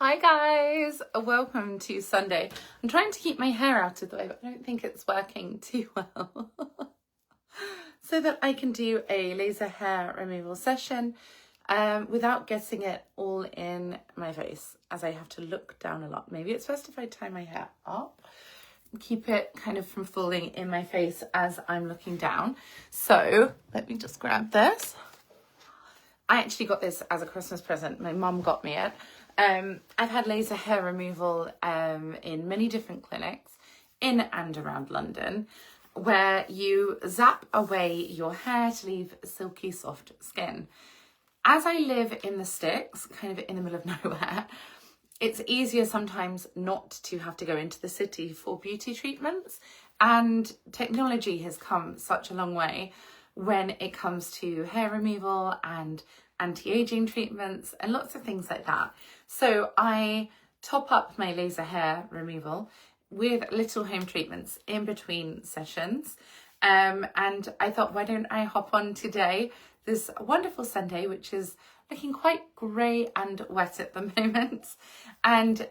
Hi guys, welcome to Sunday. I'm trying to keep my hair out of the way, but I don't think it's working too well. So that I can do a laser hair removal session without getting it all in my face, as I have to look down a lot. Maybe it's best if I tie my hair up, keep it kind of from falling in my face as I'm looking down. So let me just grab this. I actually got this as a Christmas present. My mum got me it. I've had laser hair removal in many different clinics in and around London, where you zap away your hair to leave silky, soft skin. As I live in the sticks, kind of in the middle of nowhere, it's easier sometimes not to have to go into the city for beauty treatments. And technology has come such a long way when it comes to hair removal and anti-aging treatments and lots of things like that. So I top up my laser hair removal with little home treatments in between sessions. And I thought, why don't I hop on today, this wonderful Sunday, which is looking quite grey and wet at the moment, and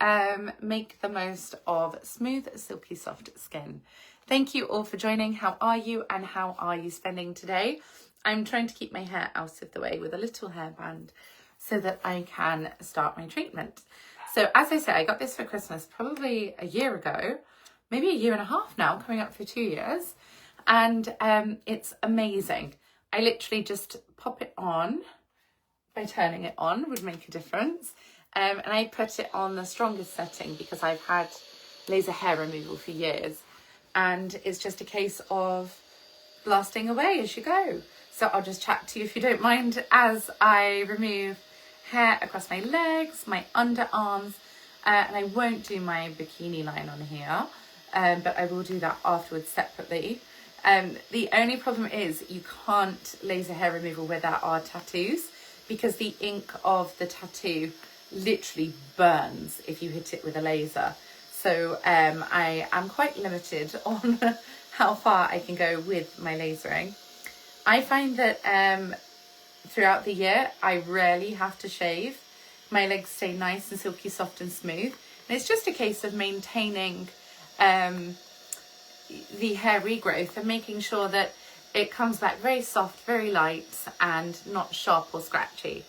make the most of smooth, silky, soft skin. Thank you all for joining. How are you and how are you spending today? I'm trying to keep my hair out of the way with a little hairband so that I can start my treatment. So as I said, I got this for Christmas probably a year ago, maybe a year and a half now, coming up for 2 years. And it's amazing. I literally just pop it on. By turning it on would make a difference. And I put it on the strongest setting because I've had laser hair removal for years. And it's just a case of blasting away as you go. So I'll just chat to you if you don't mind as I remove hair across my legs, my underarms, and I won't do my bikini line on here, but I will do that afterwards separately. The only problem is you can't laser hair removal where there are tattoos, because the ink of the tattoo literally burns if you hit it with a laser. So I am quite limited on how far I can go with my lasering. I find that throughout the year, I rarely have to shave. My legs stay nice and silky, soft and smooth. And it's just a case of maintaining the hair regrowth and making sure that it comes back very soft, very light and not sharp or scratchy.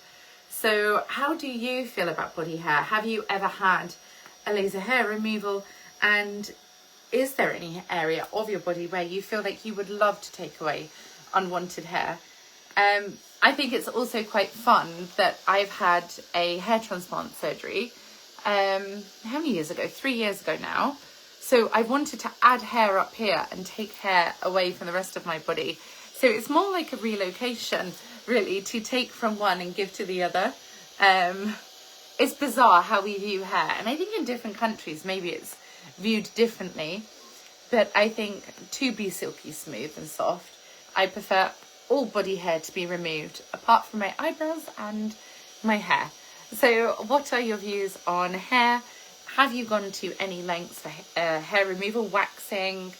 So how do you feel about body hair? Have you ever had a laser hair removal, and is there any area of your body where you feel like you would love to take away unwanted hair? I think it's also quite fun that I've had a hair transplant surgery how many years ago? 3 years ago now. So I wanted to add hair up here and take hair away from the rest of my body. So it's more like a relocation, really, to take from one and give to the other. It's bizarre how we view hair. And I think in different countries, maybe it's viewed differently. But I think to be silky smooth and soft, I prefer all body hair to be removed, apart from my eyebrows and my hair. So what are your views on hair? Have you gone to any lengths for hair removal, waxing,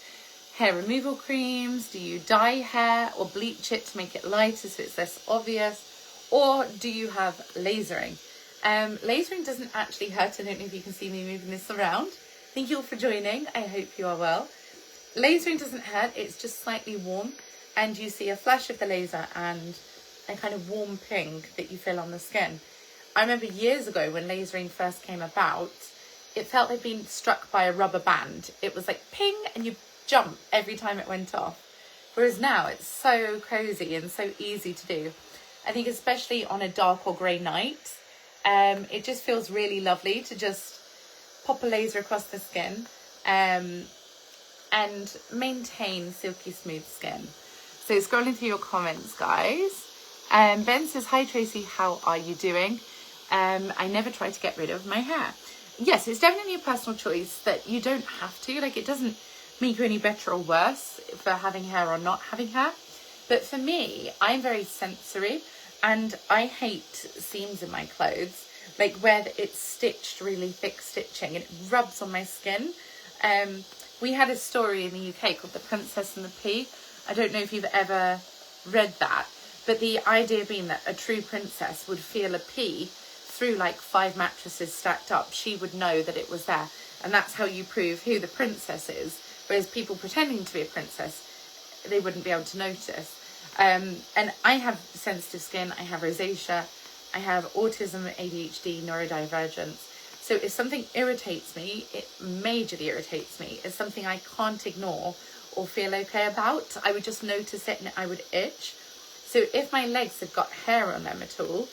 hair removal creams? Do you dye hair or bleach it to make it lighter so it's less obvious? Or do you have lasering? Lasering doesn't actually hurt. I don't know if you can see me moving this around. Thank you all for joining. I hope you are well. Lasering doesn't hurt. It's just slightly warm. And you see a flash of the laser and a kind of warm ping that you feel on the skin. I remember years ago when lasering first came about, it felt like being struck by a rubber band. It was like ping and you jump every time it went off. Whereas now it's so cozy and so easy to do. I think especially on a dark or grey night, it just feels really lovely to just pop a laser across the skin and maintain silky smooth skin. So scrolling through your comments, guys. Ben says, hi Tracy, how are you doing? I never try to get rid of my hair. Yes, it's definitely a personal choice that you don't have to. Like, it doesn't make you any better or worse for having hair or not having hair. But for me, I'm very sensory and I hate seams in my clothes, like where it's stitched, really thick stitching, and it rubs on my skin. We had a story in the UK called The Princess and the Pea. I don't know if you've ever read that, but the idea being that a true princess would feel a pea through like 5 mattresses stacked up, she would know that it was there. And that's how you prove who the princess is. Whereas people pretending to be a princess, they wouldn't be able to notice. And I have sensitive skin, I have rosacea, I have autism, ADHD, neurodivergence. So if something irritates me, it majorly irritates me. It's something I can't ignore or feel okay about. I would just notice it and I would itch. So if my legs have got hair on them at all,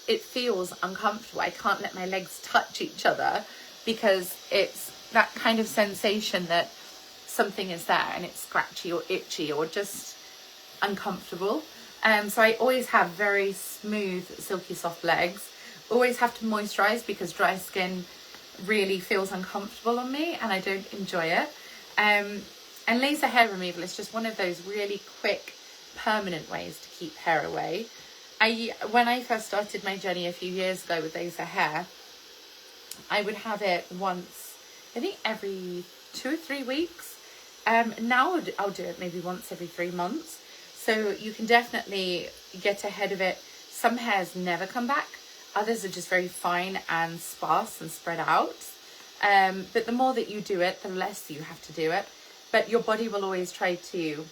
it feels uncomfortable. I can't let my legs touch each other because it's that kind of sensation that something is there and it's scratchy or itchy or just uncomfortable. So I always have very smooth, silky soft legs. Always have to moisturize because dry skin really feels uncomfortable on me and I don't enjoy it. And laser hair removal is just one of those really quick, permanent ways to keep hair away. When I first started my journey a few years ago with laser hair, I would have it once, I think every 2 or 3 weeks. Now I'll do it maybe once every 3 months. So you can definitely get ahead of it. Some hairs never come back. Others are just very fine and sparse and spread out. But the more that you do it, the less you have to do it. But your body will always try to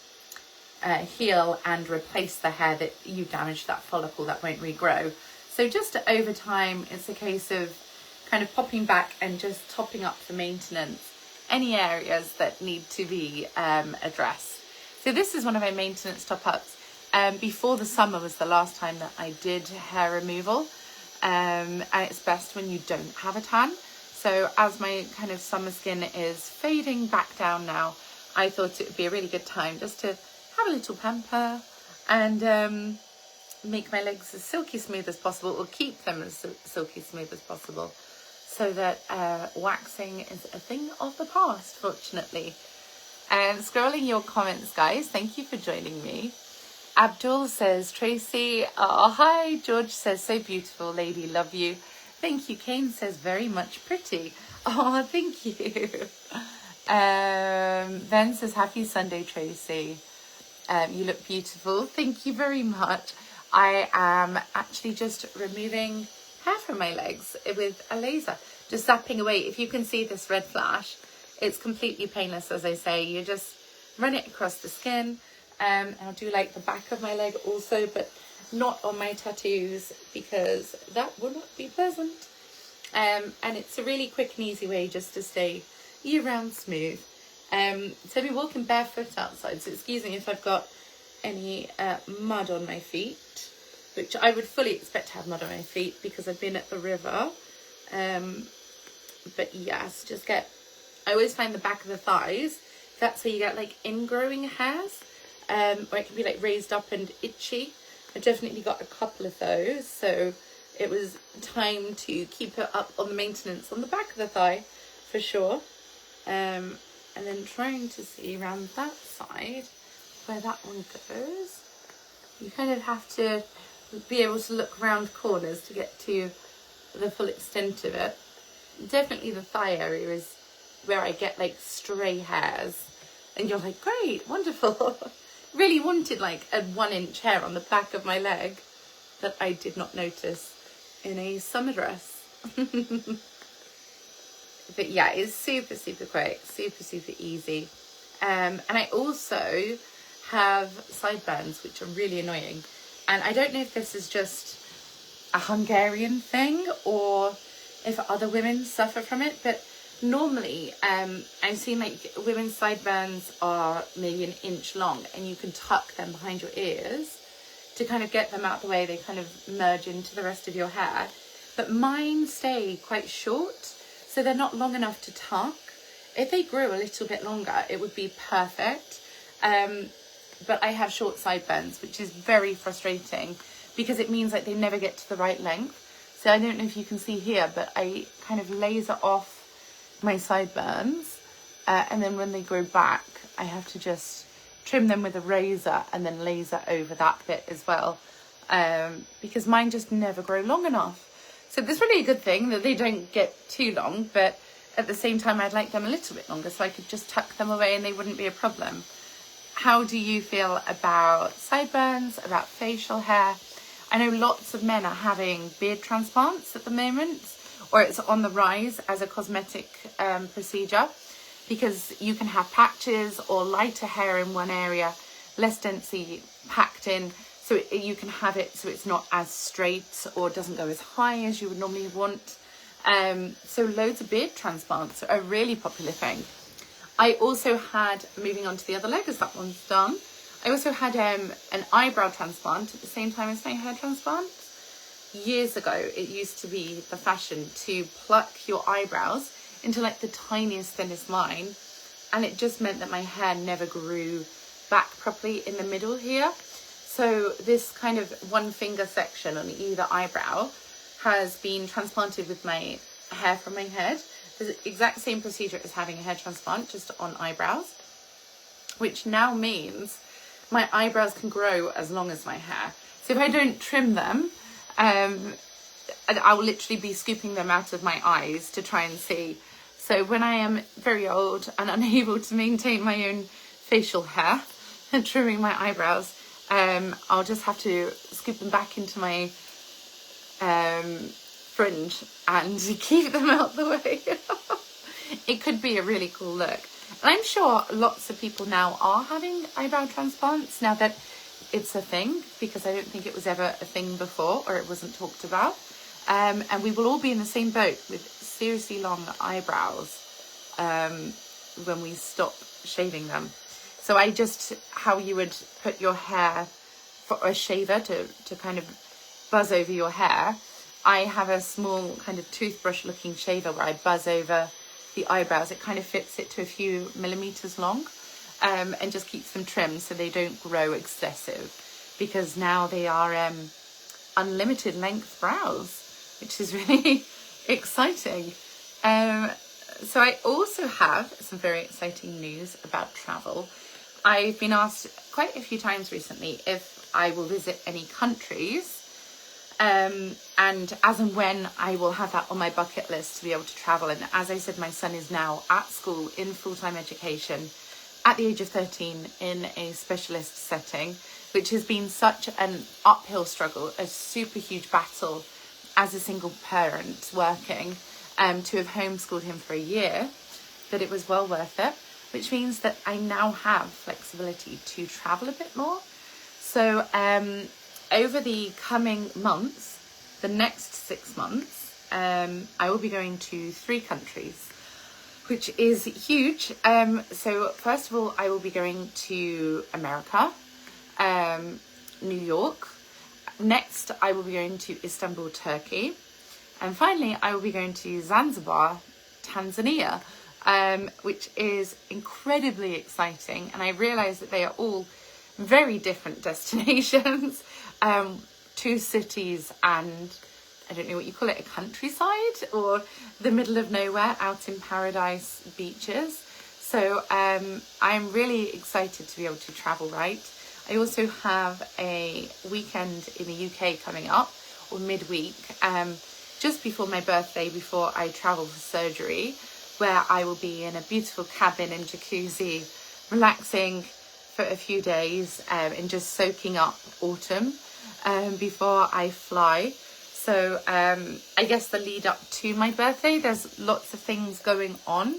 heal and replace the hair that you damaged, that follicle that won't regrow. So just over time, it's a case of kind of popping back and just topping up the maintenance, any areas that need to be addressed. So this is one of my maintenance top-ups. Before the summer was the last time that I did hair removal. And it's best when you don't have a tan. So as my kind of summer skin is fading back down now, I thought it would be a really good time just to have a little pamper and make my legs as silky smooth as possible, or keep them as silky smooth as possible, so that waxing is a thing of the past, fortunately. And scrolling your comments, guys, thank you for joining me. Abdul says, Tracy, oh, hi. George says, so beautiful, lady, love you. Thank you. Kane says, very much pretty. Oh, thank you. Ben says, happy Sunday, Tracy. You look beautiful. Thank you very much. I am actually just removing hair from my legs with a laser, just zapping away. If you can see this red flash, it's completely painless, as I say. You just run it across the skin. I'll do like the back of my leg also, but not on my tattoos because that will not be pleasant. And it's a really quick and easy way just to stay year-round smooth. So I'll be walking barefoot outside, so excuse me if I've got any mud on my feet, which I would fully expect to have mud on my feet because I've been at the river. But yes, I always find the back of the thighs, that's where you get like ingrowing hairs, where it can be like raised up and itchy. I definitely got a couple of those, so it was time to keep it up on the maintenance on the back of the thigh for sure. And then trying to see around that side where that one goes. You kind of have to be able to look around corners to get to the full extent of it. Definitely the thigh area is where I get like stray hairs and you're like, great, wonderful. Really wanted like a 1-inch hair on the back of my leg that I did not notice in a summer dress. But yeah, it's super, super quick, super, super easy. And I also have sideburns, which are really annoying. And I don't know if this is just a Hungarian thing or if other women suffer from it, but normally I've seen like women's sideburns are maybe 1 inch long and you can tuck them behind your ears to kind of get them out of the way. They kind of merge into the rest of your hair. But mine stay quite short, so they're not long enough to tuck. If they grew a little bit longer, it would be perfect. But I have short sideburns, which is very frustrating because it means like they never get to the right length. So I don't know if you can see here, but I kind of laser off my sideburns. And then when they grow back, I have to just trim them with a razor and then laser over that bit as well. Because mine just never grow long enough. So it's really a good thing that they don't get too long, but at the same time, I'd like them a little bit longer so I could just tuck them away and they wouldn't be a problem. How do you feel about sideburns, about facial hair? I know lots of men are having beard transplants at the moment, or it's on the rise as a cosmetic procedure, because you can have patches or lighter hair in one area, less densely packed in, so you can have it so it's not as straight or doesn't go as high as you would normally want. So loads of beard transplants are a really popular thing. I also had, moving on to the other leg as that one's done, I also had an eyebrow transplant at the same time as my hair transplant. Years ago, it used to be the fashion to pluck your eyebrows into like the tiniest, thinnest line. And it just meant that my hair never grew back properly in the middle here. So this kind of one finger section on either eyebrow has been transplanted with my hair from my head. The exact same procedure as having a hair transplant, just on eyebrows, which now means my eyebrows can grow as long as my hair. So if I don't trim them, I'll literally be scooping them out of my eyes to try and see. So when I am very old and unable to maintain my own facial hair and trimming my eyebrows, I'll just have to scoop them back into my fringe and keep them out the way. It could be a really cool look. And I'm sure lots of people now are having eyebrow transplants now that it's a thing, because I don't think it was ever a thing before, or it wasn't talked about. And we will all be in the same boat with seriously long eyebrows when we stop shaving them. So how you would put your hair for a shaver to kind of buzz over your hair, I have a small kind of toothbrush looking shaver where I buzz over the eyebrows. It kind of fits it to a few millimeters long, and just keeps them trimmed so they don't grow excessive, because now they are unlimited length brows, which is really exciting. So I also have some very exciting news about travel. I've been asked quite a few times recently if I will visit any countries, and as and when I will have that on my bucket list to be able to travel. And as I said, my son is now at school in full-time education at the age of 13 in a specialist setting, which has been such an uphill struggle, a super huge battle as a single parent working, to have homeschooled him for a year, that it was well worth it, which means that I now have flexibility to travel a bit more. So over the coming months, the next 6 months, I will be going to 3 countries, which is huge. So first of all, I will be going to America, New York. Next, I will be going to Istanbul, Turkey. And finally, I will be going to Zanzibar, Tanzania, which is incredibly exciting. And I realise that they are all very different destinations, 2 cities and I don't know what you call it, a countryside or the middle of nowhere out in paradise beaches. So I'm really excited to be able to travel right. I also have a weekend in the UK coming up, or midweek, just before my birthday, before I travel for surgery, where I will be in a beautiful cabin and jacuzzi, relaxing for a few days and just soaking up autumn before I fly. So I guess the lead up to my birthday, there's lots of things going on,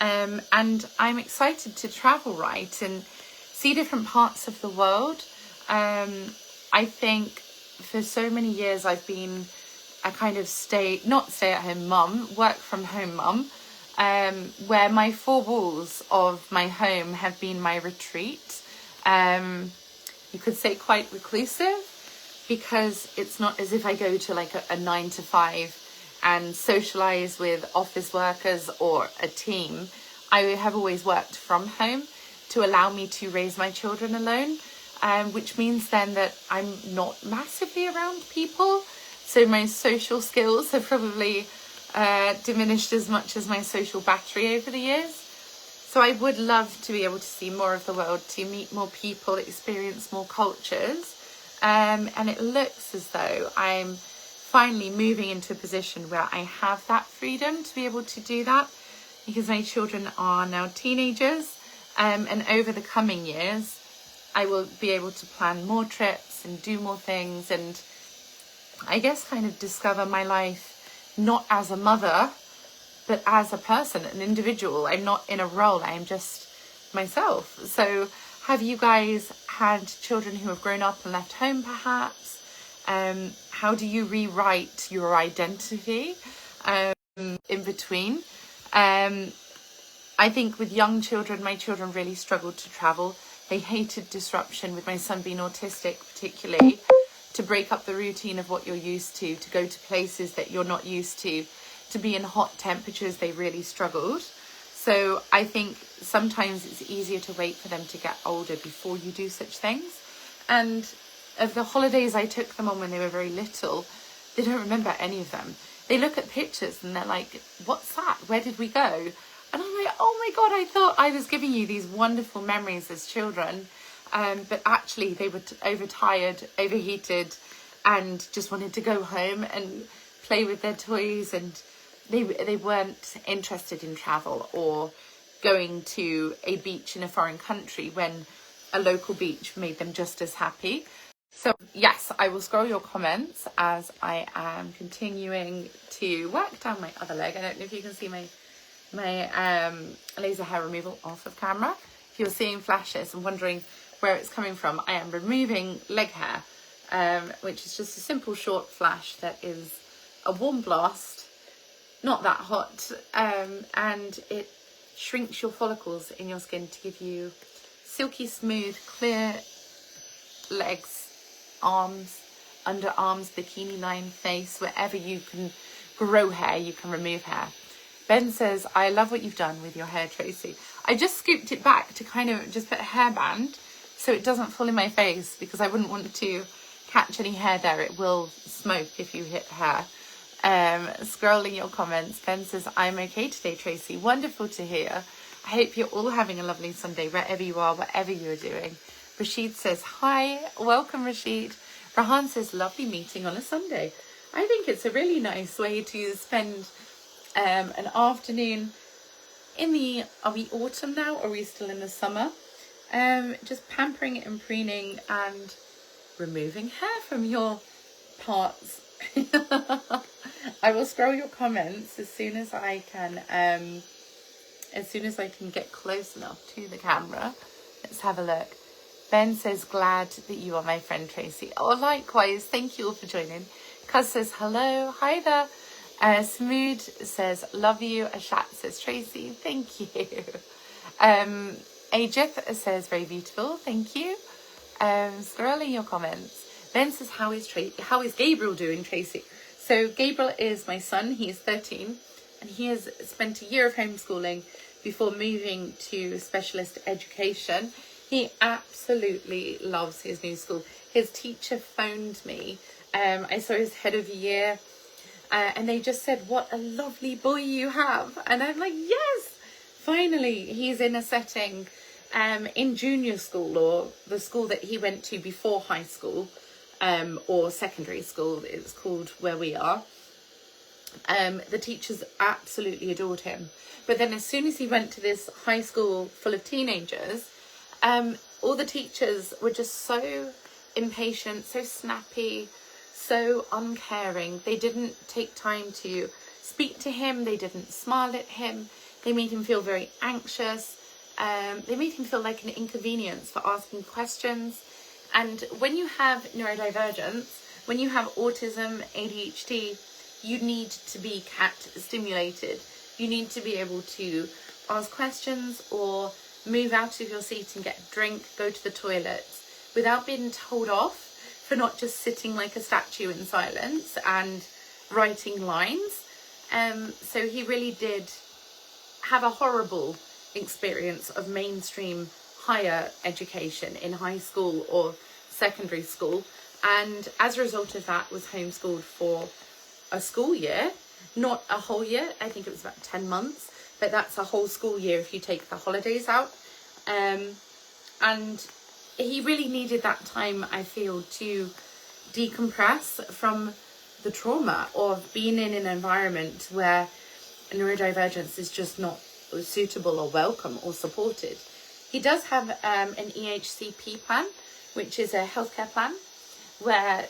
and I'm excited to travel right and see different parts of the world. I think for so many years I've been a kind of not stay at home mum, work from home mum, where my 4 walls of my home have been my retreat. You could say quite reclusive, because it's not as if I go to like a 9 to 5 and socialise with office workers or a team. I have always worked from home to allow me to raise my children alone, which means then that I'm not massively around people. So my social skills have probably diminished as much as my social battery over the years. So I would love to be able to see more of the world, to meet more people, experience more cultures. And it looks as though I'm finally moving into a position where I have that freedom to be able to do that, because my children are now teenagers. And over the coming years, I will be able to plan more trips and do more things and I guess, kind of discover my life not as a mother, but as a person, an individual. I'm not in a role, I'm just myself. So have you guys had children who have grown up and left home perhaps? How do you rewrite your identity in between? I think with young children, my children really struggled to travel. They hated disruption, with my son being autistic particularly, to break up the routine of what you're used to go to places that you're not used to be in hot temperatures. They really struggled. So I think sometimes it's easier to wait for them to get older before you do such things. And of the holidays I took them on when they were very little, they don't remember any of them. They look at pictures and they're like, what's that? Where did we go? And I'm like, oh my God, I thought I was giving you these wonderful memories as children. But actually they were overtired, overheated, and just wanted to go home and play with their toys. And they weren't interested in travel or going to a beach in a foreign country when a local beach made them just as happy. So yes, I will scroll your comments as I am continuing to work down my other leg. I don't know if you can see my laser hair removal off of camera. If you're seeing flashes and wondering where it's coming from, I am removing leg hair, which is just a simple short flash that is a warm blast, not that hot, and it shrinks your follicles in your skin to give you silky smooth, clear legs, arms, underarms, bikini line face. Wherever you can grow hair, you can remove hair. Ben says, I love what you've done with your hair, Tracy. I just scooped it back to kind of just put a hairband so it doesn't fall in my face, because I wouldn't want to catch any hair there. It will smoke if you hit hair. Scrolling your comments, Ben says, I'm okay today, Tracy. Wonderful to hear. I hope you're all having a lovely Sunday wherever you are, whatever you're doing. Rashid says, hi, welcome Rashid. Rahan says, lovely meeting on a Sunday. I think it's a really nice way to spend an afternoon in the, are we autumn now or are we still in the summer? Just pampering and preening and removing hair from your parts. I will scroll your comments as soon as I can get close enough to the camera. Let's have a look. Ben says, glad that you are my friend, Tracy. Oh, likewise. Thank you all for joining. Cuz says, hello. Hi there. Smooth says, love you. Ashat says, Tracy. Thank you. Ajith says, very beautiful. Thank you. Scrolling your comments. Ben says, how is Gabriel doing, Tracy? So Gabriel is my son. He is 13 and he has spent a year of homeschooling before moving to specialist education. He absolutely loves his new school. His teacher phoned me. I saw his head of year and they just said, what a lovely boy you have. And I'm like, yes, finally he's in a setting in junior school, or the school that he went to before high school, or secondary school, it's called where we are. The teachers absolutely adored him. But then as soon as he went to this high school full of teenagers, all the teachers were just so impatient, so snappy, so uncaring. They didn't take time to speak to him. They didn't smile at him. They made him feel very anxious. They made him feel like an inconvenience for asking questions. And when you have neurodivergence, when you have autism, ADHD, you need to be cat stimulated. You need to be able to ask questions or move out of your seat and get a drink, go to the toilet without being told off for not just sitting like a statue in silence and writing lines. So he really did have a horrible experience of mainstream higher education in high school or secondary school, and as a result of that was homeschooled for a school year, not a whole year. I think it was about 10 months, but that's a whole school year if you take the holidays out. And he really needed that time, I feel, to decompress from the trauma of being in an environment where neurodivergence is just not suitable or welcome or supported. He does have an EHCP plan, which is a healthcare plan where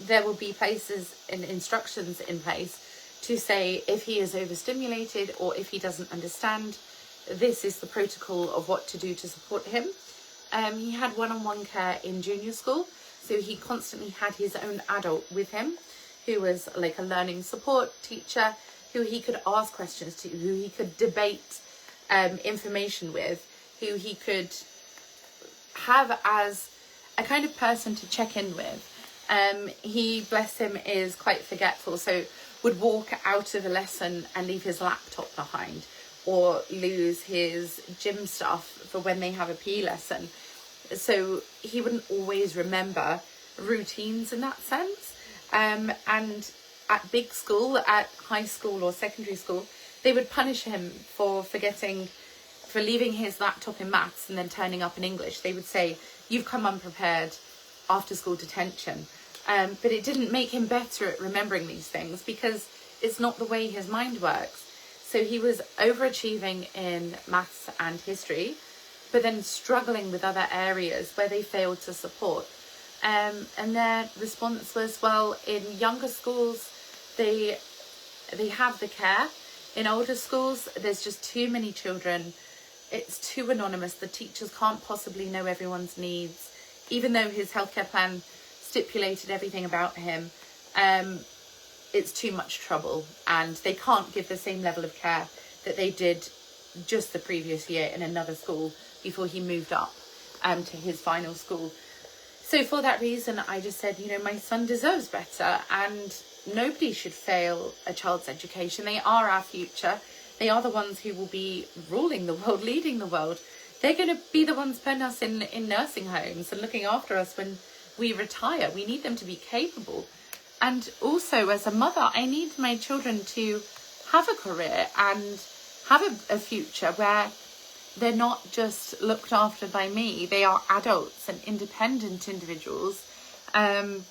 there will be places and instructions in place to say if he is overstimulated or if he doesn't understand, this is the protocol of what to do to support him. He had one-on-one care in junior school, so he constantly had his own adult with him, who was like a learning support teacher, who he could ask questions to, who he could debate information with, who he could have as a kind of person to check in with. He, bless him, is quite forgetful, so would walk out of a lesson and leave his laptop behind, or lose his gym stuff for when they have a PE lesson. So he wouldn't always remember routines in that sense. And at big school, at high school or secondary school, they would punish him for leaving his laptop in maths and then turning up in English. They would say, "You've come unprepared, after school detention." But it didn't make him better at remembering these things, because it's not the way his mind works. So he was overachieving in maths and history, but then struggling with other areas where they failed to support. And their response was, well, in younger schools, they have the care. In older schools, there's just too many children. It's too anonymous. The teachers can't possibly know everyone's needs, even though his healthcare plan stipulated everything about him. It's too much trouble, and they can't give the same level of care that they did just the previous year in another school before he moved up to his final school. So for that reason, I just said, my son deserves better, and nobody should fail a child's education. They are our future. They are the ones who will be ruling the world, leading the world. They're going to be the ones putting us in nursing homes and looking after us when we retire. We need them to be capable. And also, as a mother, I need my children to have a career and have a future where they're not just looked after by me. They are adults and independent individuals. And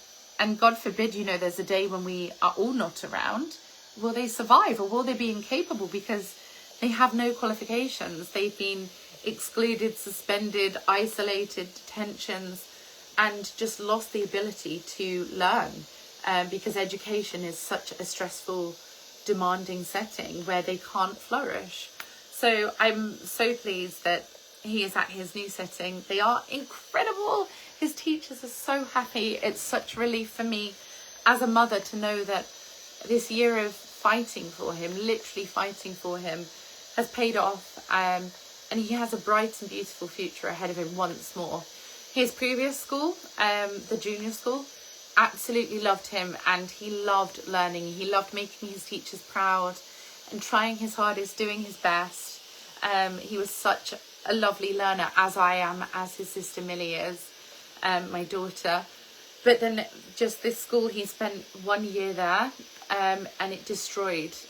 God forbid, there's a day when we are all not around. Will they survive, or will they be incapable because they have no qualifications? They've been excluded, suspended, isolated, detentions, and just lost the ability to learn. Because education is such a stressful, demanding setting where they can't flourish. So I'm so pleased that he is at his new setting. They are incredible. His teachers are so happy. It's such relief for me as a mother to know that this year of fighting for him, literally fighting for him, has paid off. And he has a bright and beautiful future ahead of him once more. His previous school, the junior school, absolutely loved him, and he loved learning. He loved making his teachers proud and trying his hardest, doing his best. He was such a lovely learner, as I am, as his sister Millie is, my daughter. But then just this school, he spent 1 year there, and it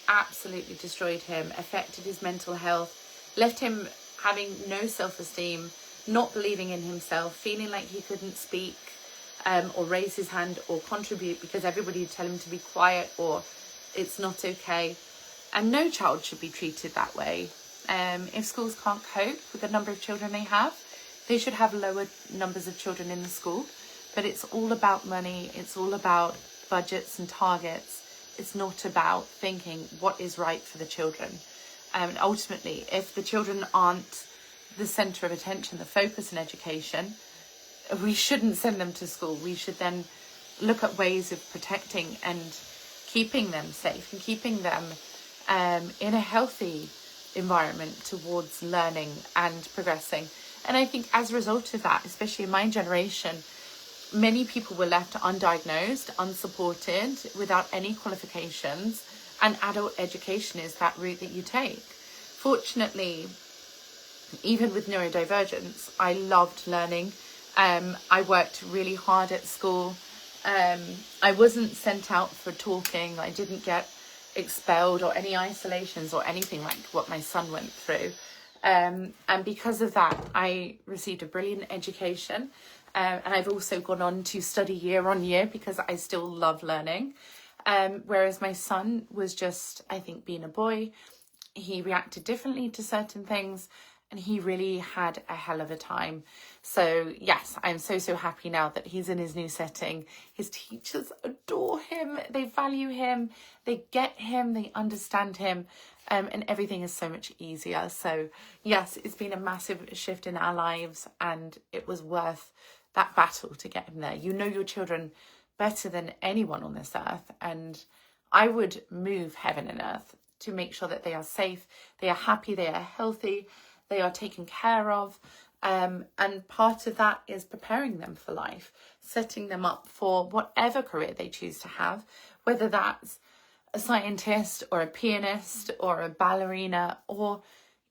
absolutely destroyed him, affected his mental health, left him having no self-esteem, not believing in himself, feeling like he couldn't speak or raise his hand or contribute because everybody would tell him to be quiet or it's not okay. And no child should be treated that way. If schools can't cope with the number of children they have, they should have lower numbers of children in the school. But it's all about money. It's all about budgets and targets. It's not about thinking what is right for the children. And ultimately, if the children aren't the centre of attention, the focus in education, we shouldn't send them to school. We should then look at ways of protecting and keeping them safe and keeping them in a healthy environment towards learning and progressing. And I think as a result of that, especially in my generation, many people were left undiagnosed, unsupported, without any qualifications, and adult education is that route that you take. Fortunately, even with neurodivergence, I loved learning. I worked really hard at school. I wasn't sent out for talking. I didn't get expelled or any isolations or anything like what my son went through. And because of that, I received a brilliant education. And I've also gone on to study year on year because I still love learning. Whereas my son was just, I think, being a boy, he reacted differently to certain things. and he really had a hell of a time. So yes, I'm so happy now that he's in his new setting. His teachers adore him, they value him, they get him, they understand him, and everything is so much easier. So yes, it's been a massive shift in our lives, and it was worth that battle to get him there. You know your children better than anyone on this earth, and I would move heaven and earth to make sure that they are safe, they are happy, they are healthy, they are taken care of. And part of that is preparing them for life, setting them up for whatever career they choose to have, whether that's a scientist or a pianist or a ballerina, or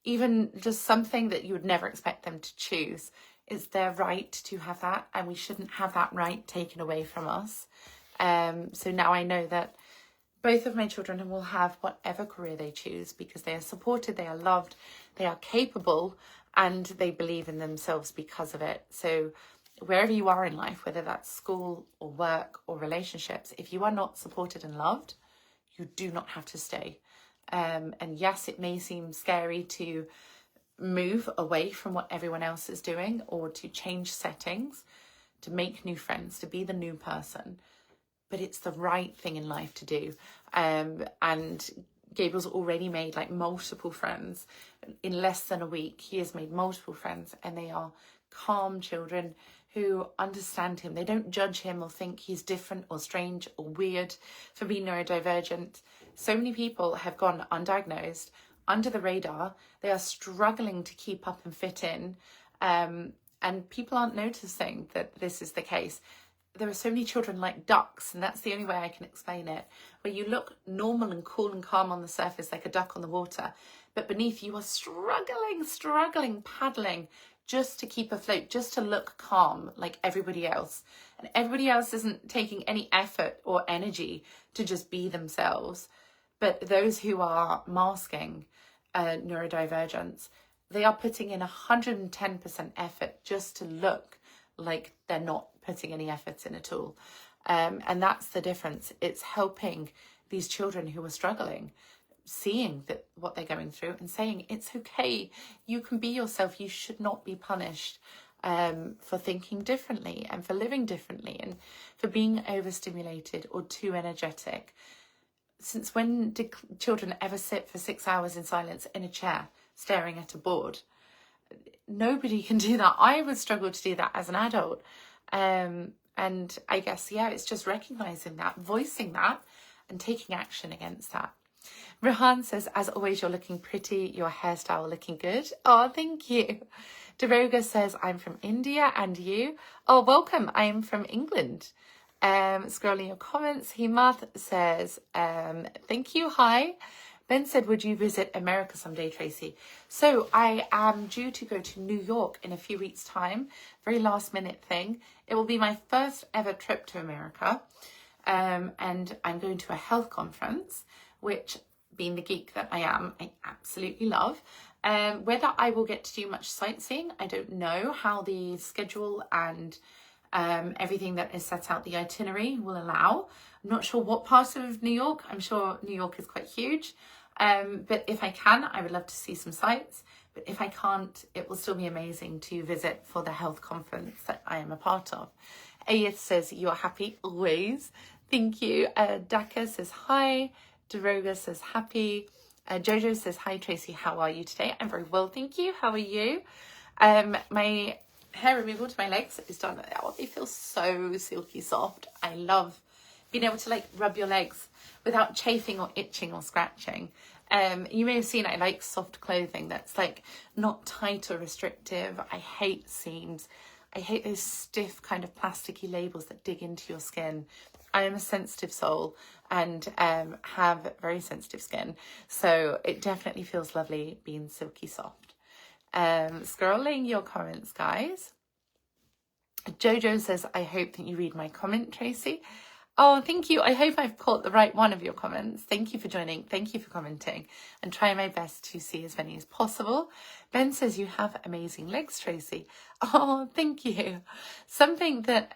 even just something that you would never expect them to choose. It's their right to have that, and we shouldn't have that right taken away from us. So now I know that both of my children will have whatever career they choose because they are supported, they are loved, they are capable, and they believe in themselves because of it. So wherever you are in life, whether that's school or work or relationships, if you are not supported and loved, you do not have to stay. And yes, it may seem scary to move away from what everyone else is doing, or to change settings, to make new friends, to be the new person. But it's the right thing in life to do. And Gabriel's already made like multiple friends. In less than a week, he has made multiple friends, and they are calm children who understand him. They don't judge him or think he's different or strange or weird for being neurodivergent. So many people have gone undiagnosed, under the radar. They are struggling to keep up and fit in. And people aren't noticing that this is the case. There are so many children like ducks, and that's the only way I can explain it, where you look normal and cool and calm on the surface like a duck on the water, but beneath you are struggling, paddling just to keep afloat, just to look calm like everybody else. And everybody else isn't taking any effort or energy to just be themselves. But those who are masking neurodivergence, they are putting in 110% effort just to look like they're not putting any efforts in at all. And that's the difference. It's helping these children who are struggling, seeing that what they're going through and saying, it's okay, you can be yourself, you should not be punished for thinking differently and for living differently and for being overstimulated or too energetic. Since when did children ever sit for 6 hours in silence in a chair staring at a board? Nobody can do that. I would struggle to do that as an adult. And I guess, yeah, it's just recognizing that, voicing that, and taking action against that. Rehan says, as always, you're looking pretty, your hairstyle looking good. Oh, thank you. Daroga says, I'm from India, and you? Oh, welcome. I'm from England. Scrolling your comments, Himath says, thank you, hi. Ben said, would you visit America someday, Tracy? So I am due to go to New York in a few weeks' time. Very last minute thing. It will be my first ever trip to America. And I'm going to a health conference, which, being the geek that I am, I absolutely love. Whether I will get to do much sightseeing, I don't know. How the schedule and everything that is set out, the itinerary, will allow. I'm not sure what part of New York. I'm sure New York is quite huge. But if I can, I would love to see some sights. But if I can't, it will still be amazing to visit for the health conference that I am a part of. Ayeth says, you're happy always. Thank you. Daka says, hi. Daroga says, happy. Jojo says, hi, Tracy. How are you today? I'm very well, thank you. How are you? My hair removal to my legs is done. Oh, they feel so silky soft. I love being able to like rub your legs without chafing or itching or scratching. You may have seen I like soft clothing that's like not tight or restrictive. I hate seams. I hate those stiff kind of plasticky labels that dig into your skin. I am a sensitive soul and have very sensitive skin. So it definitely feels lovely being silky soft. Scrolling your comments, guys. Jojo says, I hope that you read my comment, Tracy. Oh, thank you. I hope I've caught the right one of your comments. Thank you for joining. Thank you for commenting. And trying my best to see as many as possible. Ben says, you have amazing legs, Tracy. Oh, thank you. Something that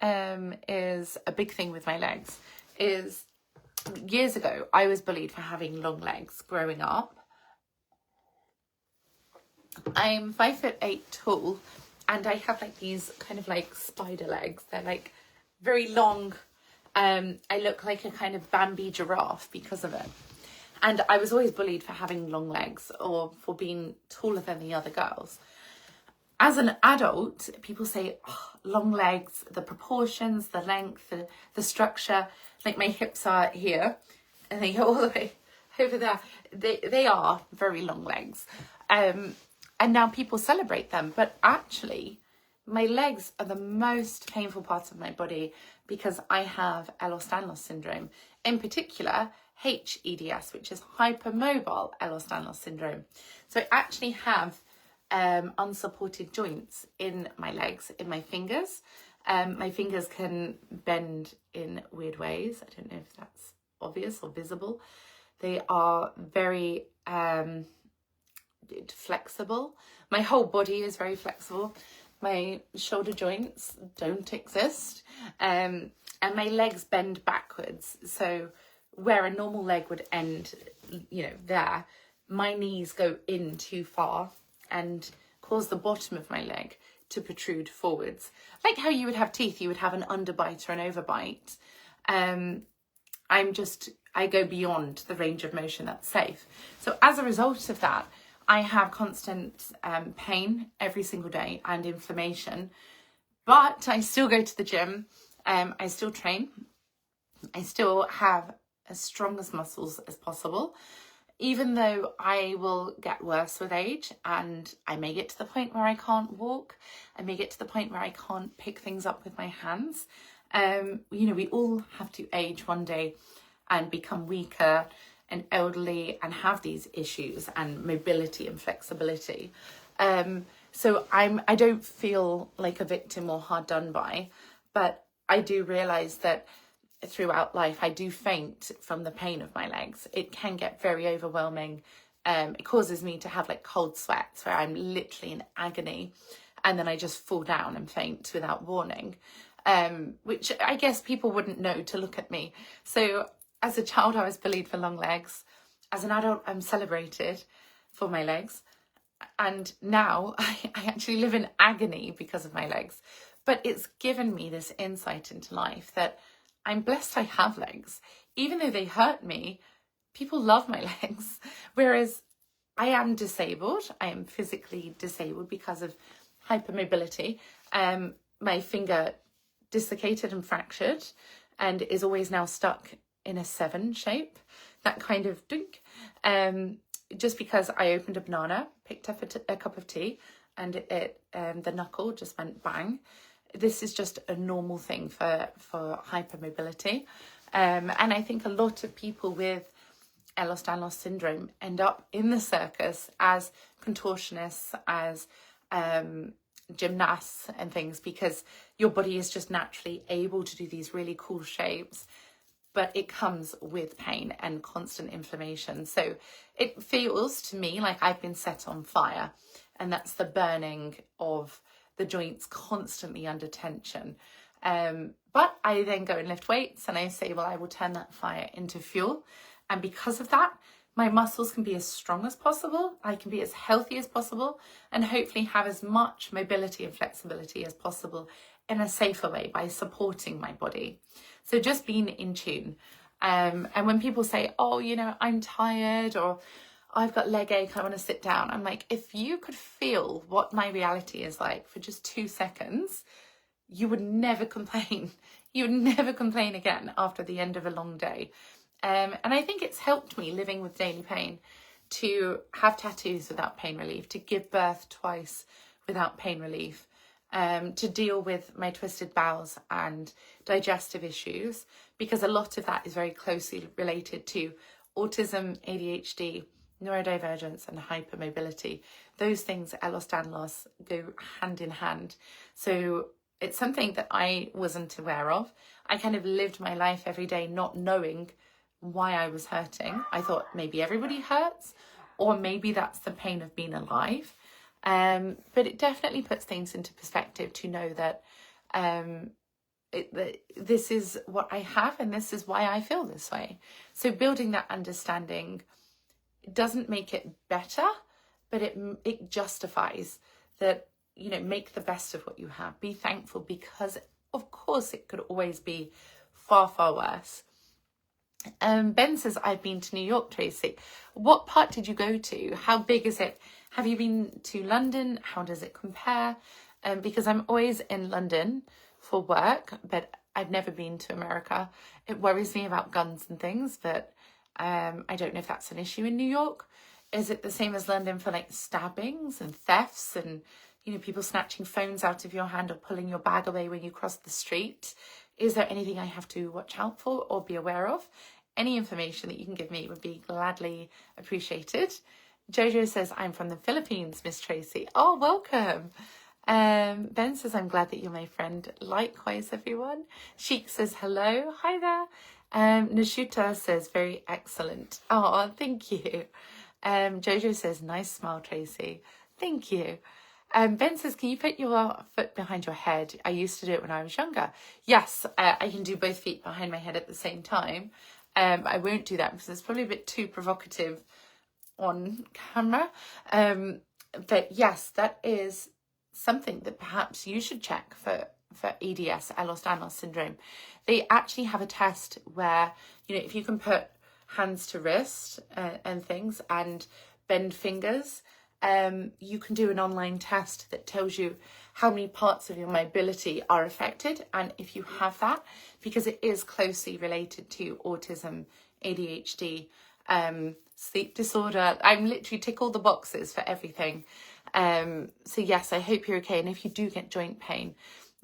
is a big thing with my legs is years ago, I was bullied for having long legs growing up. I'm 5'8" tall, and I have like these kind of like spider legs. They're like very long. I look like a kind of Bambi giraffe because of it. And I was always bullied for having long legs or for being taller than the other girls. As an adult, people say, oh, long legs, the proportions, the length, the structure, like my hips are here and they go all the way over there. They are very long legs. And now people celebrate them. But actually, my legs are the most painful part of my body because I have Ehlers-Danlos syndrome. In particular, HEDS, which is hypermobile Ehlers-Danlos syndrome. So I actually have unsupported joints in my legs, in my fingers. My fingers can bend in weird ways. I don't know if that's obvious or visible. They are very flexible. My whole body is very flexible. My shoulder joints don't exist. And my legs bend backwards. So where a normal leg would end, there, my knees go in too far and cause the bottom of my leg to protrude forwards. Like how you would have teeth, you would have an underbite or an overbite. I go beyond the range of motion that's safe. So as a result of that, I have constant pain every single day and inflammation, but I still go to the gym. I still train. I still have as strong as muscles as possible, even though I will get worse with age and I may get to the point where I can't walk. I may get to the point where I can't pick things up with my hands. We all have to age one day and become weaker and elderly and have these issues and mobility and flexibility. So I don't feel like a victim or hard done by, but I do realise that throughout life I do faint from the pain of my legs. It can get very overwhelming. It causes me to have like cold sweats where I'm literally in agony and then I just fall down and faint without warning, which I guess people wouldn't know to look at me. So as a child, I was bullied for long legs. As an adult, I'm celebrated for my legs. And now I actually live in agony because of my legs. But it's given me this insight into life that I'm blessed I have legs. Even though they hurt me, people love my legs. Whereas I am disabled. I am physically disabled because of hypermobility. My finger dislocated and fractured and is always now stuck in a 7 shape, that kind of dunk, just because I opened a banana, picked up a cup of tea, and the knuckle just went bang. This is just a normal thing for hypermobility, and I think a lot of people with Ehlers-Danlos syndrome end up in the circus as contortionists, as gymnasts and things, because your body is just naturally able to do these really cool shapes, but it comes with pain and constant inflammation. So it feels to me like I've been set on fire, and that's the burning of the joints constantly under tension. But I then go and lift weights and I say, well, I will turn that fire into fuel. And because of that, my muscles can be as strong as possible. I can be as healthy as possible and hopefully have as much mobility and flexibility as possible in a safer way by supporting my body. So just being in tune. And when people say, oh, I'm tired, or I've got leg ache, I want to sit down. I'm like, if you could feel what my reality is like for just 2 seconds, you would never complain. You would never complain again after the end of a long day. And I think it's helped me living with daily pain to have tattoos without pain relief, to give birth twice without pain relief, to deal with my twisted bowels and digestive issues, because a lot of that is very closely related to autism, ADHD, neurodivergence and hypermobility. Those things, Ehlers-Danlos, go hand in hand. So it's something that I wasn't aware of. I kind of lived my life every day not knowing why I was hurting. I thought maybe everybody hurts, or maybe that's the pain of being alive. But it definitely puts things into perspective to know that this is what I have and this is why I feel this way. So building that understanding doesn't make it better, but it justifies that, you know, make the best of what you have. Be thankful, because of course it could always be far, far worse. Ben says, I've been to New York, Tracy. What part did you go to? How big is it? Have you been to London? How does it compare? Because I'm always in London for work, but I've never been to America. It worries me about guns and things, but I don't know if that's an issue in New York. Is it the same as London for like stabbings and thefts and, you know, people snatching phones out of your hand or pulling your bag away when you cross the street? Is there anything I have to watch out for or be aware of? Any information that you can give me would be gladly appreciated. Jojo says, I'm from the Philippines, Miss Tracy. Oh, welcome. Ben says, I'm glad that you're my friend. Likewise, everyone. Sheik says, hello. Hi there. Nashuta says, very excellent. Oh, thank you. Jojo says, nice smile, Tracy. Thank you. Ben says, can you put your foot behind your head? I used to do it when I was younger. Yes, I can do both feet behind my head at the same time. I won't do that because it's probably a bit too provocative on camera. But yes, that is something that perhaps you should check for EDS, Ehlers-Danlos syndrome. They actually have a test where, you know, if you can put hands to wrist and things and bend fingers, you can do an online test that tells you how many parts of your mobility are affected, and if you have that, because it is closely related to autism, ADHD, sleep disorder. I'm literally tick all the boxes for everything. So yes, I hope you're okay. And if you do get joint pain,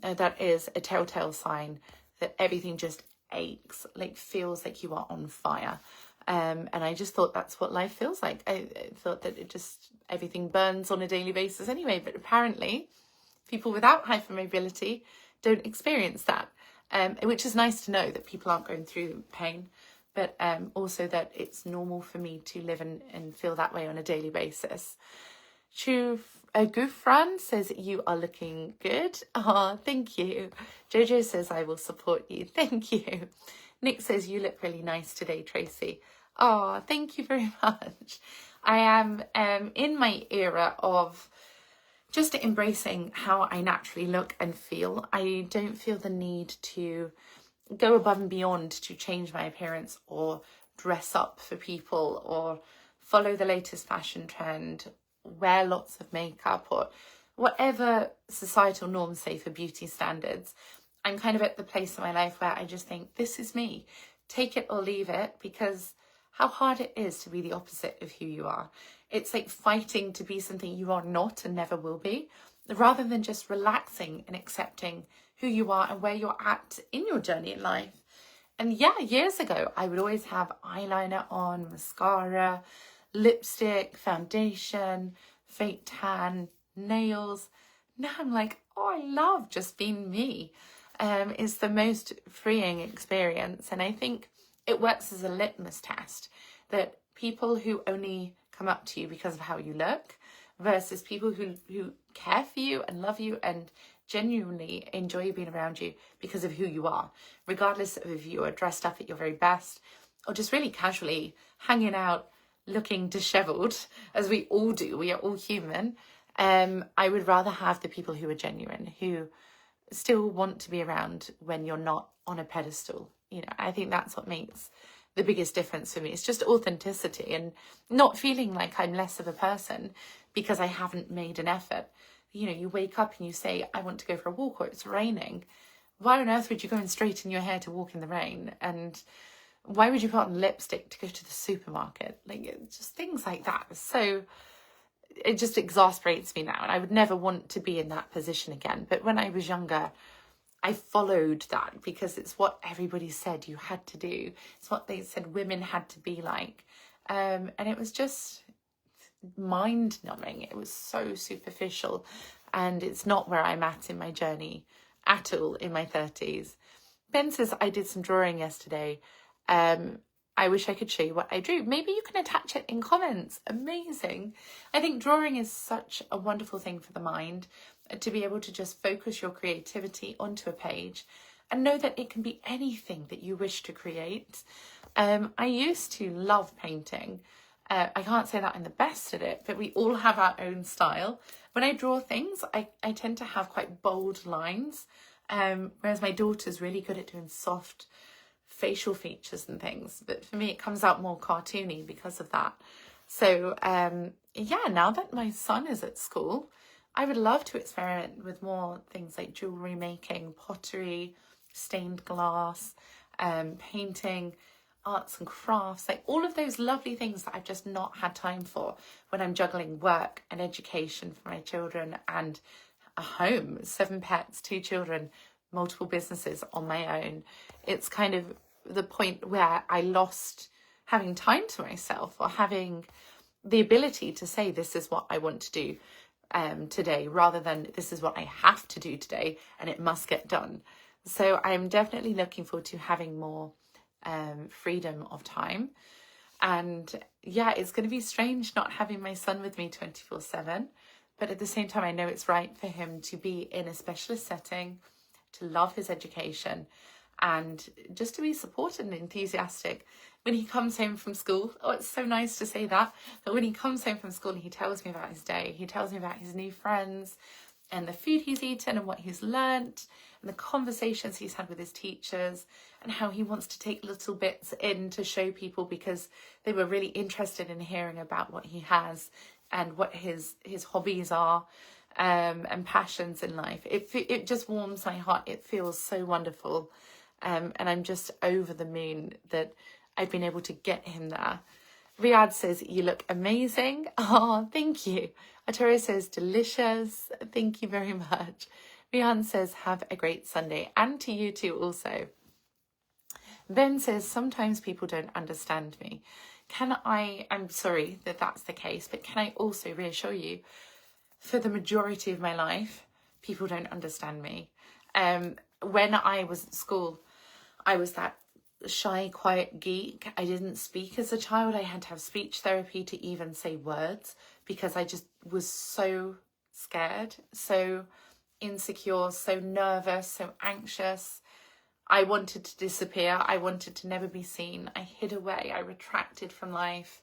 that is a telltale sign that everything just aches, like feels like you are on fire. And I just thought that's what life feels like. I thought that everything burns on a daily basis anyway, but apparently people without hypermobility don't experience that, which is nice to know that people aren't going through pain, but also that it's normal for me to live and feel that way on a daily basis. Gufran says, you are looking good. Oh, thank you. Jojo says, I will support you. Thank you. Nick says, you look really nice today, Tracy. Oh, thank you very much. I am in my era of just embracing how I naturally look and feel. I don't feel the need to go above and beyond to change my appearance or dress up for people or follow the latest fashion trend, wear lots of makeup or whatever societal norms say for beauty standards. I'm kind of at the place in my life where I just think, this is me. Take it or leave it, because how hard it is to be the opposite of who you are. It's like fighting to be something you are not and never will be, rather than just relaxing and accepting who you are and where you're at in your journey in life. And yeah, years ago, I would always have eyeliner on, mascara, lipstick, foundation, fake tan, nails. Now I'm like, oh, I love just being me. It's the most freeing experience. And I think it works as a litmus test that people who only come up to you because of how you look versus people who care for you and love you and genuinely enjoy being around you because of who you are, regardless of if you are dressed up at your very best or just really casually hanging out, looking disheveled, as we all do. We are all human. I would rather have the people who are genuine, who still want to be around when you're not on a pedestal. You know, I think that's what makes the biggest difference for me. It's just authenticity and not feeling like I'm less of a person because I haven't made an effort. You know, you wake up and you say, I want to go for a walk, or it's raining. Why on earth would you go and straighten your hair to walk in the rain? And why would you put on lipstick to go to the supermarket? Like, it's just things like that. So it just exasperates me now. And I would never want to be in that position again. But when I was younger, I followed that because it's what everybody said you had to do. It's what they said women had to be like. And it was just mind-numbing. It was so superficial. And it's not where I'm at in my journey at all in my 30s. Ben says, I did some drawing yesterday. I wish I could show you what I drew. Maybe you can attach it in comments. Amazing. I think drawing is such a wonderful thing for the mind, to be able to just focus your creativity onto a page and know that it can be anything that you wish to create. I used to love painting, I can't say that I'm the best at it, but we all have our own style. When I draw things, I tend to have quite bold lines, whereas my daughter's really good at doing soft facial features and things. But for me, it comes out more cartoony because of that. So yeah, now that my son is at school, I would love to experiment with more things like jewellery making, pottery, stained glass, painting, arts and crafts, like all of those lovely things that I've just not had time for when I'm juggling work and education for my children and a home, 7 pets, 2 children, multiple businesses on my own. It's kind of the point where I lost having time to myself, or having the ability to say, this is what I want to do today, rather than this is what I have to do today and it must get done. So I'm definitely looking forward to having more freedom of time. And yeah, it's going to be strange not having my son with me 24/7, but at the same time I know it's right for him to be in a specialist setting, to love his education, and just to be supported and enthusiastic when he comes home from school. Oh, it's so nice to say that, but when he comes home from school and he tells me about his day, he tells me about his new friends and the food he's eaten and what he's learnt and the conversations he's had with his teachers, and how he wants to take little bits in to show people because they were really interested in hearing about what he has and what his hobbies are, and passions in life. It just warms my heart. It feels so wonderful. And I'm just over the moon that I've been able to get him there. Riyadh says, you look amazing. Oh, thank you. Arturo says, delicious. Thank you very much. Rihan says, have a great Sunday. And to you too also. Ben says, sometimes people don't understand me. I'm sorry that that's the case, but can I also reassure you, for the majority of my life, people don't understand me. When I was at school, I was that shy, quiet geek. I didn't speak as a child. I had to have speech therapy to even say words because I just was so scared, so insecure, so nervous, so anxious. I wanted to disappear. I wanted to never be seen. I hid away. I retracted from life.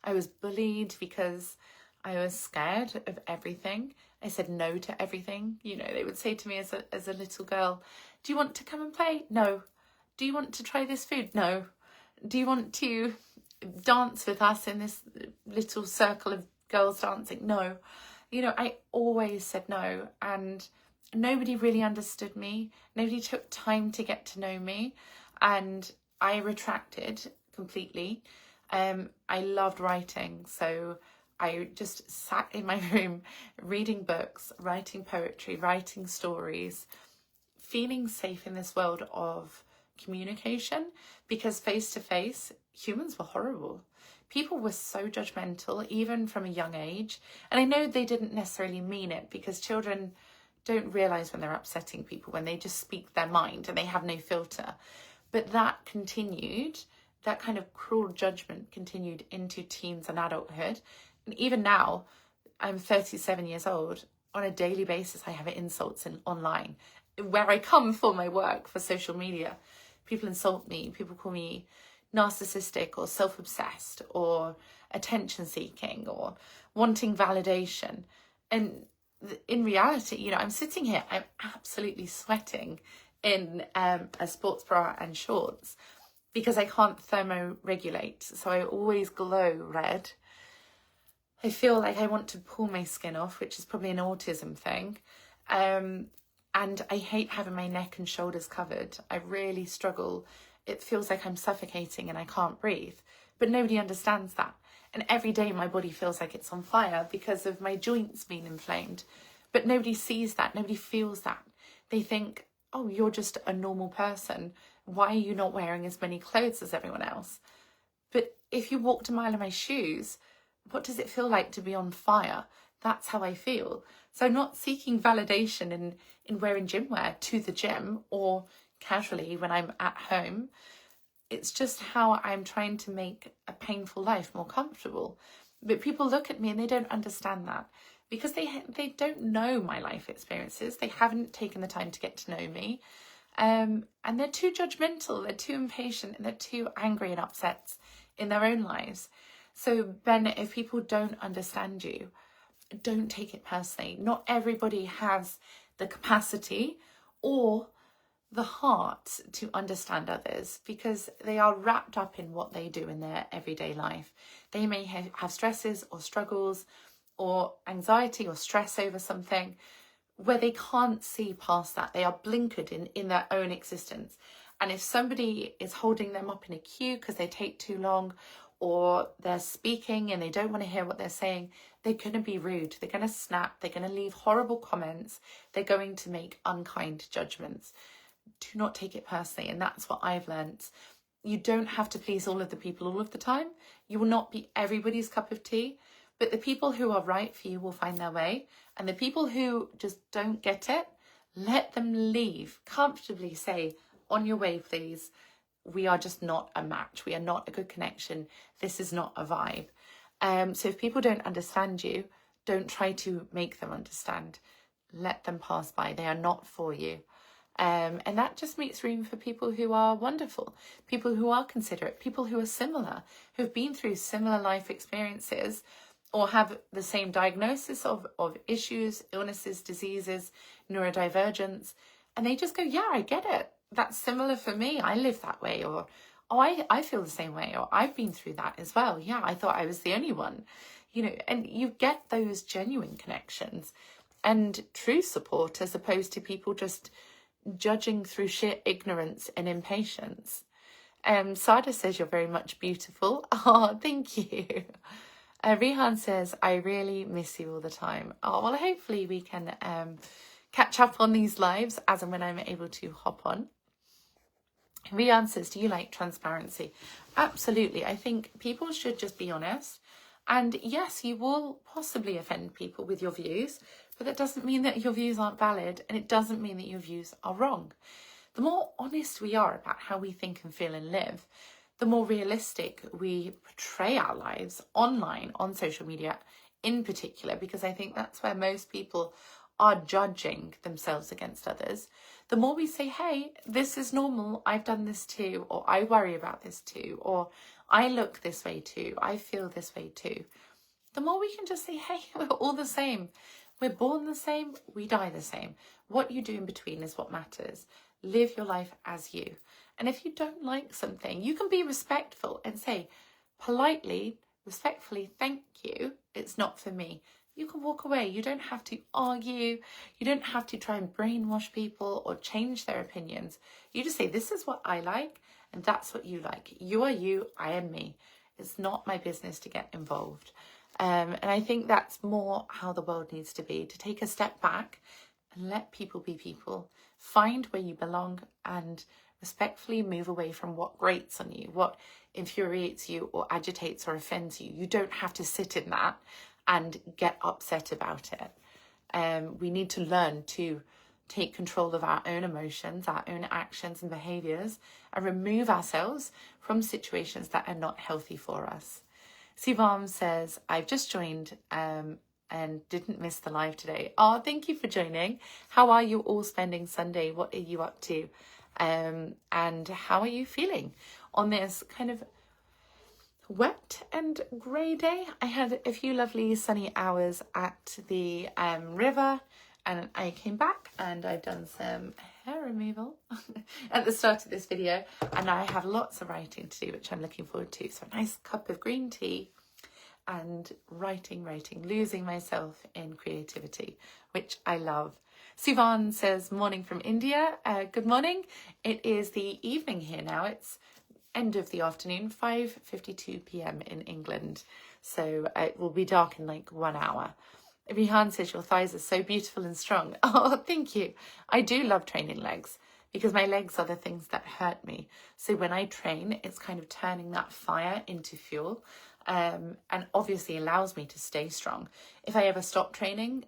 I was bullied because I was scared of everything. I said no to everything. You know, they would say to me as a little girl, do you want to come and play? No. Do you want to try this food? No. Do you want to dance with us in this little circle of girls dancing? No. You know, I always said no, and nobody really understood me. Nobody took time to get to know me, and I retracted completely. I loved writing, so I just sat in my room reading books, writing poetry, writing stories, feeling safe in this world of communication, because face to face, humans were horrible. People were so judgmental, even from a young age. And I know they didn't necessarily mean it, because children don't realise when they're upsetting people, when they just speak their mind and they have no filter. But that continued, that kind of cruel judgment continued into teens and adulthood. And even now, I'm 37 years old, on a daily basis I have insults online. Where I come for my work, for social media, people insult me, people call me narcissistic or self-obsessed or attention-seeking or wanting validation. And in reality, you know, I'm sitting here, I'm absolutely sweating in a sports bra and shorts because I can't thermoregulate. So I always glow red. I feel like I want to pull my skin off, which is probably an autism thing. And I hate having my neck and shoulders covered. I really struggle. It feels like I'm suffocating and I can't breathe. But nobody understands that. And every day my body feels like it's on fire because of my joints being inflamed. But nobody sees that. Nobody feels that. They think, oh, you're just a normal person. Why are you not wearing as many clothes as everyone else? But if you walked a mile in my shoes, what does it feel like to be on fire? That's how I feel. So I'm not seeking validation in wearing gym wear to the gym or casually when I'm at home. It's just how I'm trying to make a painful life more comfortable. But people look at me and they don't understand that because they don't know my life experiences. They haven't taken the time to get to know me. And they're too judgmental, they're too impatient, and they're too angry and upset in their own lives. So Ben, if people don't understand you, don't take it personally. Not everybody has the capacity or the heart to understand others, because they are wrapped up in what they do in their everyday life. They may have stresses or struggles or anxiety or stress over something where they can't see past that. They are blinkered in their own existence. And if somebody is holding them up in a queue because they take too long, or they're speaking and they don't want to hear what they're saying, they're going to be rude, they're going to snap, they're going to leave horrible comments, they're going to make unkind judgments. Do not take it personally. And that's what I've learnt. You don't have to please all of the people all of the time. You will not be everybody's cup of tea, but the people who are right for you will find their way. And the people who just don't get it, let them leave. Comfortably say, on your way, please. We are just not a match. We are not a good connection. This is not a vibe. So if people don't understand you, don't try to make them understand. Let them pass by. They are not for you. And that just makes room for people who are wonderful, people who are considerate, people who are similar, who've been through similar life experiences or have the same diagnosis of issues, illnesses, diseases, neurodivergence. And they just go, yeah, I get it. That's similar for me. I live that way. Or, oh, I feel the same way. Or I've been through that as well. Yeah, I thought I was the only one. You know, and you get those genuine connections and true support, as opposed to people just judging through sheer ignorance and impatience. Sada says you're very much beautiful. Oh, thank you. Rihan says, I really miss you all the time. Oh, well, hopefully we can catch up on these lives as and when I'm able to hop on. Rihan says, do you like transparency? Absolutely. I think people should just be honest. And yes, you will possibly offend people with your views, but that doesn't mean that your views aren't valid, and it doesn't mean that your views are wrong. The more honest we are about how we think and feel and live, the more realistic we portray our lives online, on social media in particular, because I think that's where most people are judging themselves against others. The more we say, hey, this is normal, I've done this too, or I worry about this too, or I look this way too, I feel this way too, the more we can just say, hey, we're all the same. We're born the same, we die the same. What you do in between is what matters. Live your life as you. And if you don't like something, you can be respectful and say politely, respectfully, thank you, it's not for me. You can walk away. You don't have to argue. You don't have to try and brainwash people or change their opinions. You just say, this is what I like, and that's what you like. You are you, I am me. It's not my business to get involved. And I think that's more how the world needs to be, to take a step back and let people be people. Find where you belong and respectfully move away from what grates on you, what infuriates you or agitates or offends you. You don't have to sit in that and get upset about it. We need to learn to take control of our own emotions, our own actions and behaviours, and remove ourselves from situations that are not healthy for us. Sivam says, I've just joined and didn't miss the live today. Oh, thank you for joining. How are you all spending Sunday? What are you up to? And how are you feeling on this kind of wet and grey day? I had a few lovely sunny hours at the river, and I came back and I've done some hair removal at the start of this video, and I have lots of writing to do, which I'm looking forward to. So a nice cup of green tea and writing, losing myself in creativity, which I love. Sivan says, morning from India. Good morning. It is the evening here now. It's end of the afternoon, 5:52 p.m. in England. So it will be dark in like 1 hour. Rihan says, your thighs are so beautiful and strong. Oh, thank you. I do love training legs because my legs are the things that hurt me. So when I train, it's kind of turning that fire into fuel, and obviously allows me to stay strong. If I ever stop training,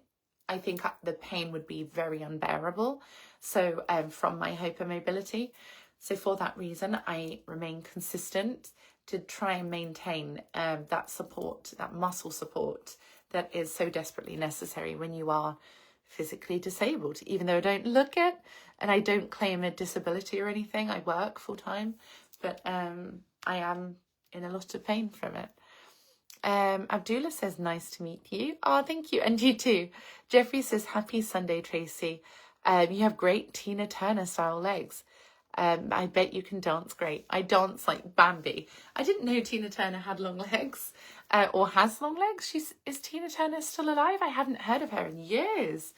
I think the pain would be very unbearable. So from my hypermobility. So for that reason, I remain consistent to try and maintain that support, that muscle support that is so desperately necessary when you are physically disabled. Even though I don't look it and I don't claim a disability or anything, I work full time, but I am in a lot of pain from it. Abdullah says, nice to meet you. Oh, thank you. And you too. Jeffrey says, happy Sunday, Tracy. You have great Tina Turner style legs. I bet you can dance great. I dance like Bambi. I didn't know Tina Turner had long legs, or has long legs. Is Tina Turner still alive? I haven't heard of her in years.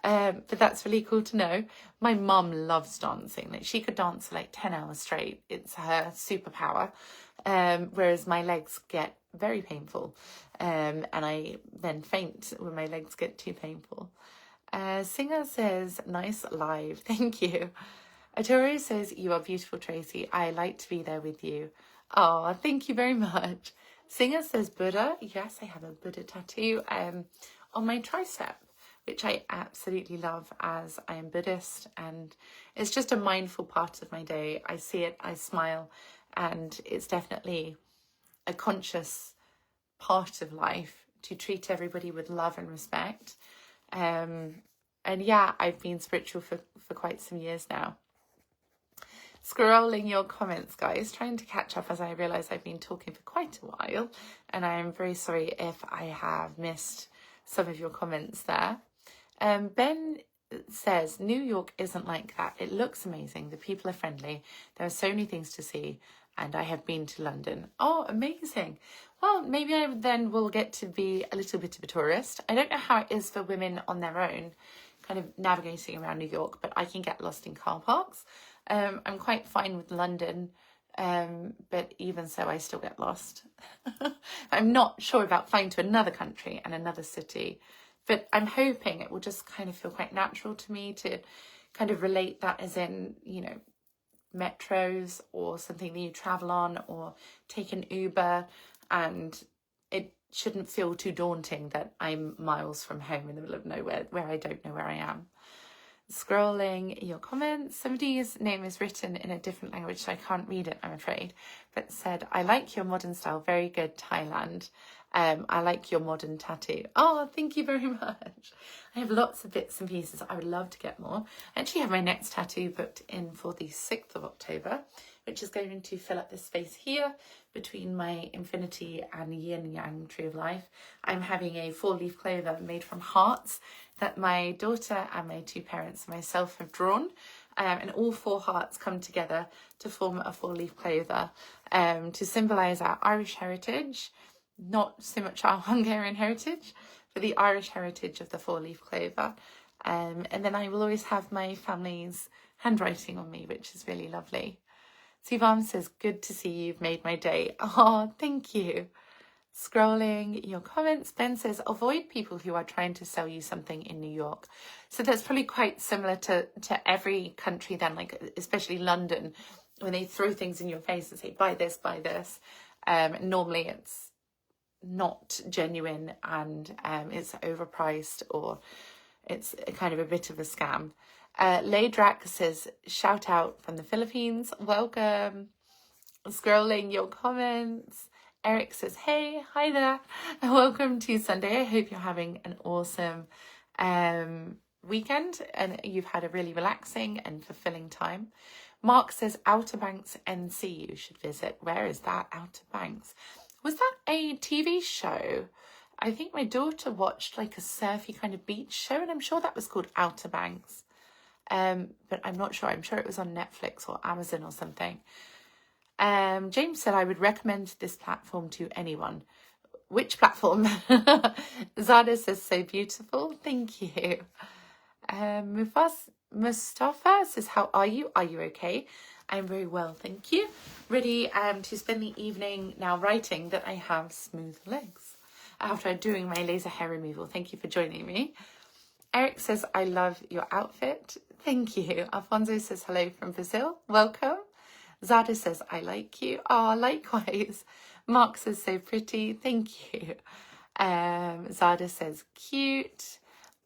But that's really cool to know. My mum loves dancing. Like, she could dance for like 10 hours straight. It's her superpower. Whereas my legs get very painful. And I then faint when my legs get too painful. Singer says, nice live. Thank you. Arturo says, you are beautiful, Tracy. I like to be there with you. Oh, thank you very much. Singer says, Buddha. Yes, I have a Buddha tattoo on my tricep, which I absolutely love, as I am Buddhist, and it's just a mindful part of my day. I see it, I smile, and it's definitely a conscious part of life to treat everybody with love and respect. And yeah, I've been spiritual for quite some years now. Scrolling your comments, guys, trying to catch up as I realise I've been talking for quite a while, and I am very sorry if I have missed some of your comments there. Ben says, New York isn't like that. It looks amazing. The people are friendly. There are so many things to see, and I have been to London. Oh, amazing. Well, maybe I then will get to be a little bit of a tourist. I don't know how it is for women on their own, kind of navigating around New York, but I can get lost in car parks. I'm quite fine with London, but even so, I still get lost. I'm not sure about flying to another country and another city, but I'm hoping it will just kind of feel quite natural to me to kind of relate that as in, you know, metros or something that you travel on, or take an Uber, and it shouldn't feel too daunting that I'm miles from home in the middle of nowhere where I don't know where I am. Scrolling your comments, somebody's name is written in a different language, so I can't read it, I'm afraid, but said, I like your modern style, very good, Thailand. I like your modern tattoo. Oh, thank you very much. I have lots of bits and pieces. I would love to get more. I actually have my next tattoo booked in for the 6th of October, which is going to fill up this space here between my infinity and yin yang tree of life. I'm having a 4-leaf clover made from hearts that my daughter and my 2 parents and myself have drawn. And all 4 hearts come together to form a 4-leaf clover to symbolise our Irish heritage, not so much our Hungarian heritage, but the Irish heritage of the 4-leaf clover. And then I will always have my family's handwriting on me, which is really lovely. Sivam says, good to see you, you've made my day. Oh, thank you. Scrolling your comments, Ben says, avoid people who are trying to sell you something in New York. So that's probably quite similar to every country then, like especially London, when they throw things in your face and say, buy this, buy this. Normally it's not genuine, and it's overpriced, or it's kind of a bit of a scam. Ladrak says, shout out from the Philippines. Welcome. Scrolling your comments. Eric says, hey, hi there. Welcome to Sunday. I hope you're having an awesome weekend and you've had a really relaxing and fulfilling time. Mark says, Outer Banks NC you should visit. Where is that, Outer Banks? Was that a TV show? I think my daughter watched like a surfy kind of beach show, and I'm sure that was called Outer Banks. But I'm not sure. I'm sure it was on Netflix or Amazon or something. James said, I would recommend this platform to anyone. Which platform? Zada says, so beautiful. Thank you. Mustafa says, how are you? Are you okay? I'm very well, thank you. Ready to spend the evening now writing that I have smooth legs after doing my laser hair removal. Thank you for joining me. Eric says, I love your outfit. Thank you. Alfonso says, hello from Brazil. Welcome. Zada says, I like you. Oh, likewise. Mark says, so pretty. Thank you. Zada says, cute.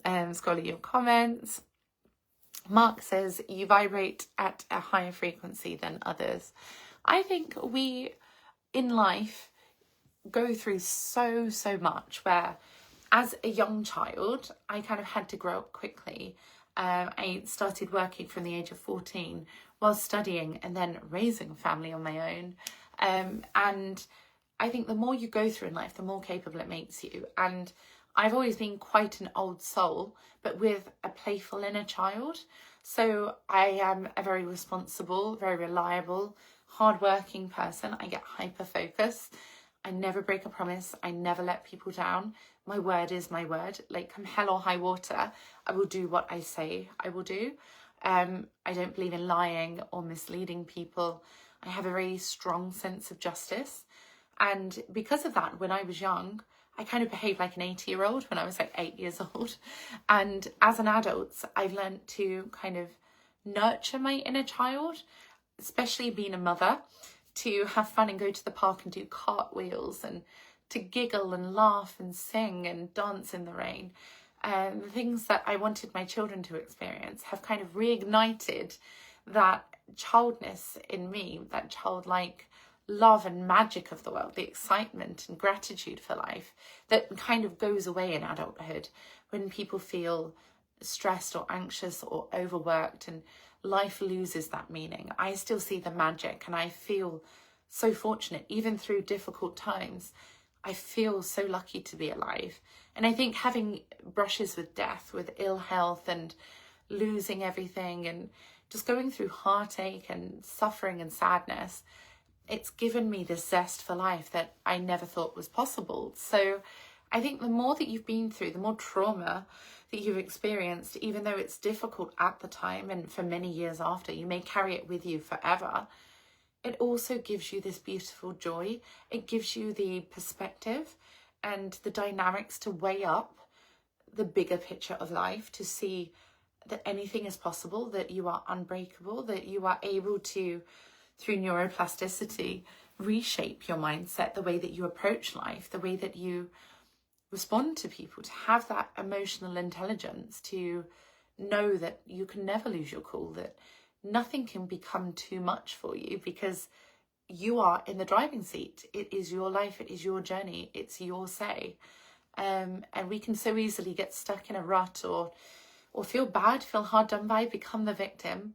Scrolling your comments. Mark says, you vibrate at a higher frequency than others. I think we, in life, go through so much where, as a young child, I kind of had to grow up quickly. I started working from the age of 14 while studying and then raising a family on my own. And I think the more you go through in life, the more capable it makes you. And I've always been quite an old soul, but with a playful inner child. So I am a very responsible, very reliable, hardworking person. I get hyper-focused. I never break a promise. I never let people down. My word is my word. Like, come hell or high water, I will do what I say I will do. I don't believe in lying or misleading people. I have a very strong sense of justice. And because of that, when I was young, I kind of behaved like an 80-year-old when I was like 8 years old. And as an adult, I've learned to kind of nurture my inner child, especially being a mother, to have fun and go to the park and do cartwheels and to giggle and laugh and sing and dance in the rain. The things that I wanted my children to experience have kind of reignited that childness in me, that childlike love and magic of the world, the excitement and gratitude for life that kind of goes away in adulthood when people feel stressed or anxious or overworked and life loses that meaning. I still see the magic, and I feel so fortunate. Even through difficult times, I feel so lucky to be alive. And I think having brushes with death, with ill health and losing everything and just going through heartache and suffering and sadness, it's given me this zest for life that I never thought was possible. So I think the more that you've been through, the more trauma that you've experienced, even though it's difficult at the time and for many years after, you may carry it with you forever, it also gives you this beautiful joy. It gives you the perspective and the dynamics to weigh up the bigger picture of life, to see that anything is possible, that you are unbreakable, that you are able to, through neuroplasticity, reshape your mindset, the way that you approach life, the way that you respond to people, to have that emotional intelligence, to know that you can never lose your cool, that nothing can become too much for you because you are in the driving seat. It is your life, it is your journey, it's your say. And we can so easily get stuck in a rut or feel bad, feel hard done by, become the victim,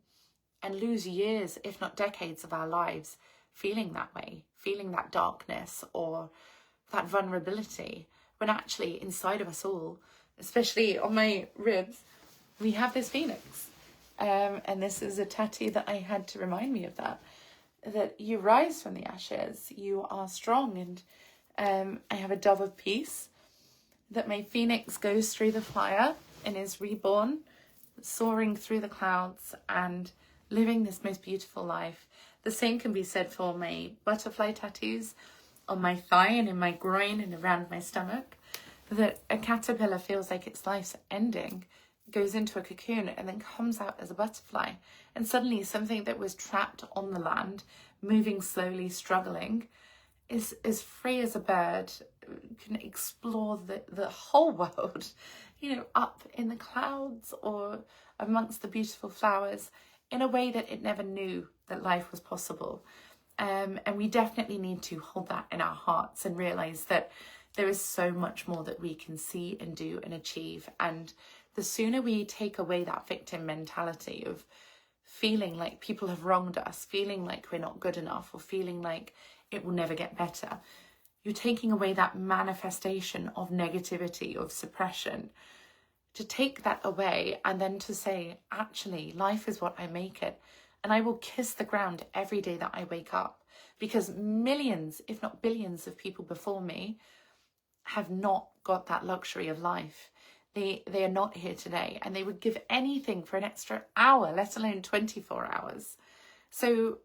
and lose years, if not decades of our lives feeling that way, feeling that darkness or that vulnerability, when actually inside of us all, especially on my ribs, we have this phoenix. And this is a tattoo that I had to remind me of that you rise from the ashes, you are strong. And I have a dove of peace, that my phoenix goes through the fire and is reborn, soaring through the clouds and living this most beautiful life. The same can be said for my butterfly tattoos on my thigh and in my groin and around my stomach, that a caterpillar feels like its life's ending, goes into a cocoon and then comes out as a butterfly. And suddenly something that was trapped on the land, moving slowly, struggling, is as free as a bird, can explore the whole world, up in the clouds or amongst the beautiful flowers in a way that it never knew that life was possible. And we definitely need to hold that in our hearts and realize that there is so much more that we can see and do and achieve. And the sooner we take away that victim mentality of feeling like people have wronged us, feeling like we're not good enough, or feeling like it will never get better, you're taking away that manifestation of negativity, of suppression. To take that away and then to say, actually, life is what I make it. And I will kiss the ground every day that I wake up, because millions, if not billions of people before me have not got that luxury of life. They are not here today, and they would give anything for an extra hour, let alone 24 hours. So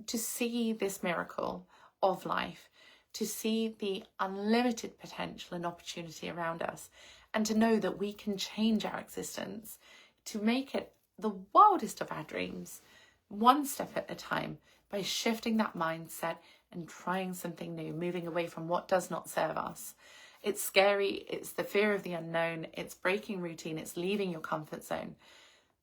to see this miracle of life, to see the unlimited potential and opportunity around us, and to know that we can change our existence to make it the wildest of our dreams, one step at a time, by shifting that mindset and trying something new, moving away from what does not serve us. It's scary, it's the fear of the unknown, it's breaking routine, it's leaving your comfort zone,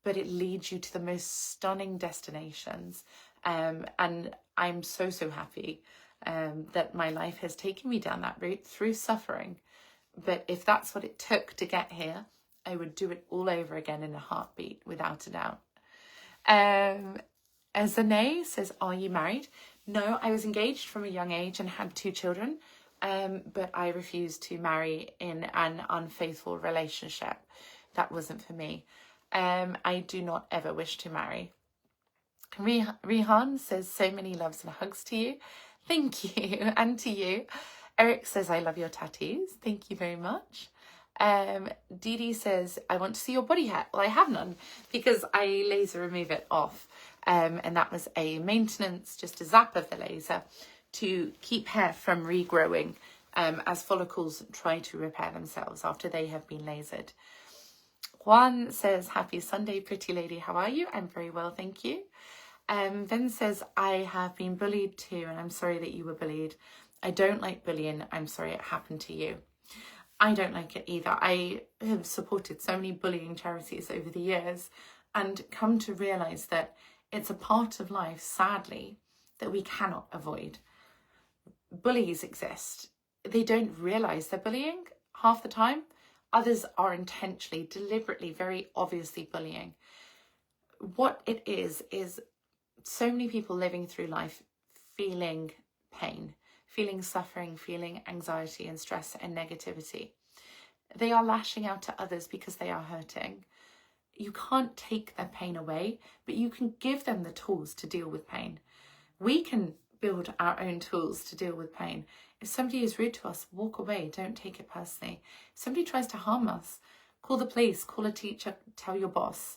but it leads you to the most stunning destinations. And I'm so happy that my life has taken me down that route through suffering. But if that's what it took to get here, I would do it all over again in a heartbeat, without a doubt. Azane says, are you married? No, I was engaged from a young age and had 2 children, but I refused to marry in an unfaithful relationship. That wasn't for me. I do not ever wish to marry. Rihan says, so many loves and hugs to you. Thank you. And to you. Eric says, I love your tattoos. Thank you very much. Dee Dee says, I want to see your body hair. Well, I have none because I laser remove it off. And that was a maintenance, just a zap of the laser to keep hair from regrowing as follicles try to repair themselves after they have been lasered. Juan says, happy Sunday, pretty lady. How are you? I'm very well, thank you. Ben says, I have been bullied too, and I'm sorry that you were bullied. I don't like bullying. I'm sorry it happened to you. I don't like it either. I have supported so many bullying charities over the years and come to realise that it's a part of life, sadly, that we cannot avoid. Bullies exist. They don't realise they're bullying half the time. Others are intentionally, deliberately, very obviously bullying. What it is so many people living through life feeling pain, feeling suffering, feeling anxiety and stress and negativity. They are lashing out to others because they are hurting. You can't take their pain away, but you can give them the tools to deal with pain. We can build our own tools to deal with pain. If somebody is rude to us, walk away, don't take it personally. If somebody tries to harm us, call the police, call a teacher, tell your boss.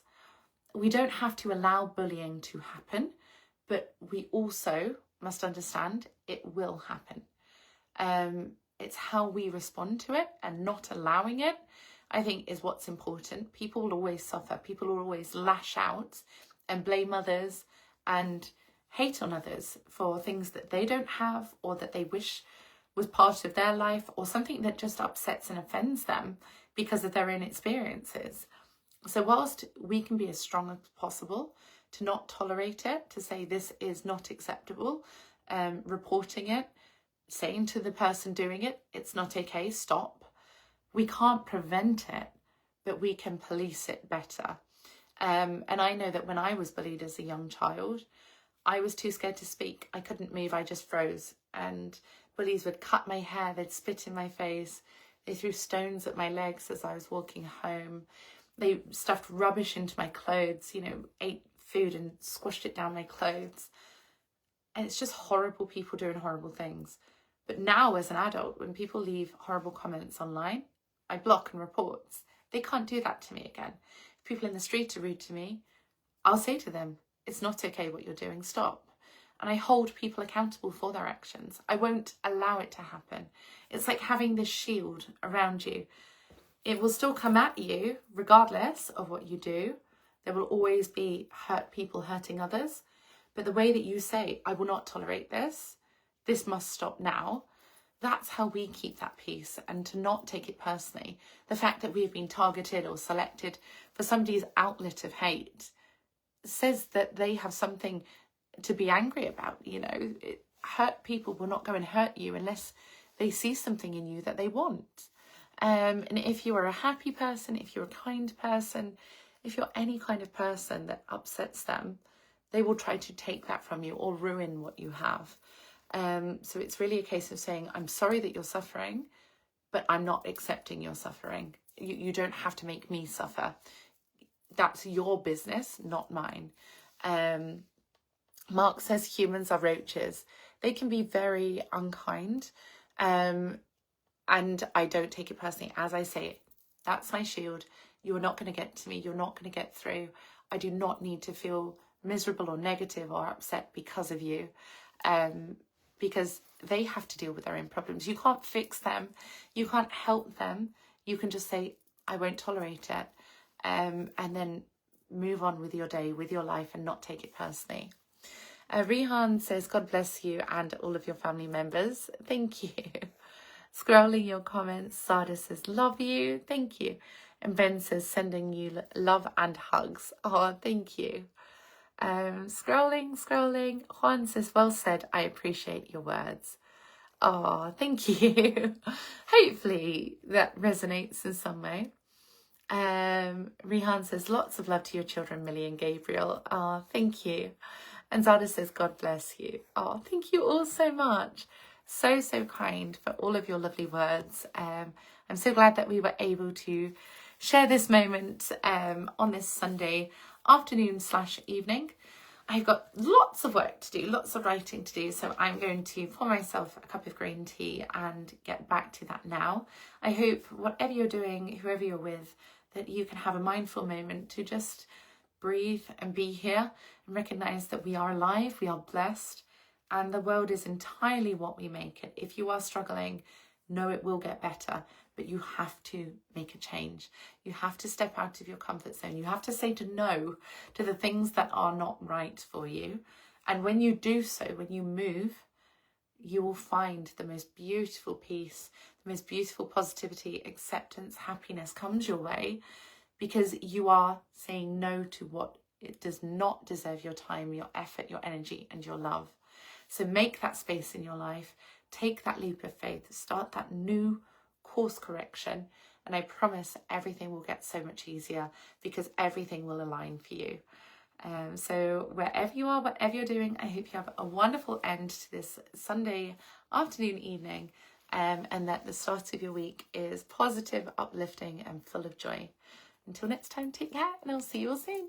We don't have to allow bullying to happen, but we also must understand it will happen. It's how we respond to it, and not allowing it, I think, is what's important. People will always suffer. People will always lash out and blame others and hate on others for things that they don't have or that they wish was part of their life, or something that just upsets and offends them because of their own experiences. So whilst we can be as strong as possible to not tolerate it, to say this is not acceptable, reporting it, saying to the person doing it, it's not okay, stop. We can't prevent it, but we can police it better. And I know that when I was bullied as a young child, I was too scared to speak. I couldn't move, I just froze. And bullies would cut my hair, they'd spit in my face, they threw stones at my legs as I was walking home. They stuffed rubbish into my clothes, ate food and squashed it down my clothes. And it's just horrible people doing horrible things. But now as an adult, when people leave horrible comments online, I block and report. They can't do that to me again. If people in the street are rude to me, I'll say to them, it's not okay what you're doing, stop. And I hold people accountable for their actions. I won't allow it to happen. It's like having this shield around you. It will still come at you regardless of what you do. There will always be hurt people hurting others. But the way that you say, I will not tolerate this, this must stop now, that's how we keep that peace, and to not take it personally. The fact that we've been targeted or selected for somebody's outlet of hate says that they have something to be angry about. Hurt people will not go and hurt you unless they see something in you that they want. And if you are a happy person, if you're a kind person, if you're any kind of person that upsets them, they will try to take that from you or ruin what you have. So it's really a case of saying, I'm sorry that you're suffering, but I'm not accepting your suffering. You don't have to make me suffer. That's your business, not mine. Mark says humans are roaches. They can be very unkind. And I don't take it personally. As I say, that's my shield. You're not going to get to me. You're not going to get through. I do not need to feel miserable or negative or upset because of you. Because they have to deal with their own problems. You can't fix them. You can't help them. You can just say, I won't tolerate it. And then move on with your day, with your life, and not take it personally. Rihan says, God bless you and all of your family members. Thank you. Scrolling your comments, Sada says, love you. Thank you. And Ben says, sending you love and hugs. Oh, thank you. Scrolling. Juan says, well said. I appreciate your words. Oh, thank you. Hopefully that resonates in some way. Rihan says, lots of love to your children, Millie and Gabriel. Oh, thank you. And Zada says, God bless you. Oh, thank you all so much. So, so kind for all of your lovely words. I'm so glad that we were able to share this moment on this Sunday afternoon / evening. I've got lots of work to do, lots of writing to do, so I'm going to pour myself a cup of green tea and get back to that now. I hope whatever you're doing, whoever you're with, that you can have a mindful moment to just breathe and be here and recognise that we are alive, we are blessed, and the world is entirely what we make it. If you are struggling, know it will get better, but you have to make a change. You have to step out of your comfort zone. You have to say no to the things that are not right for you. And when you do so, when you move, you will find the most beautiful peace, the most beautiful positivity, acceptance, happiness comes your way, because you are saying no to what it does not deserve your time, your effort, your energy, and your love. So make that space in your life, take that leap of faith, start that new course correction, and I promise everything will get so much easier, because everything will align for you. So wherever you are, whatever you're doing, I hope you have a wonderful end to this Sunday afternoon, evening, and that the start of your week is positive, uplifting, and full of joy. Until next time, take care, and I'll see you all soon.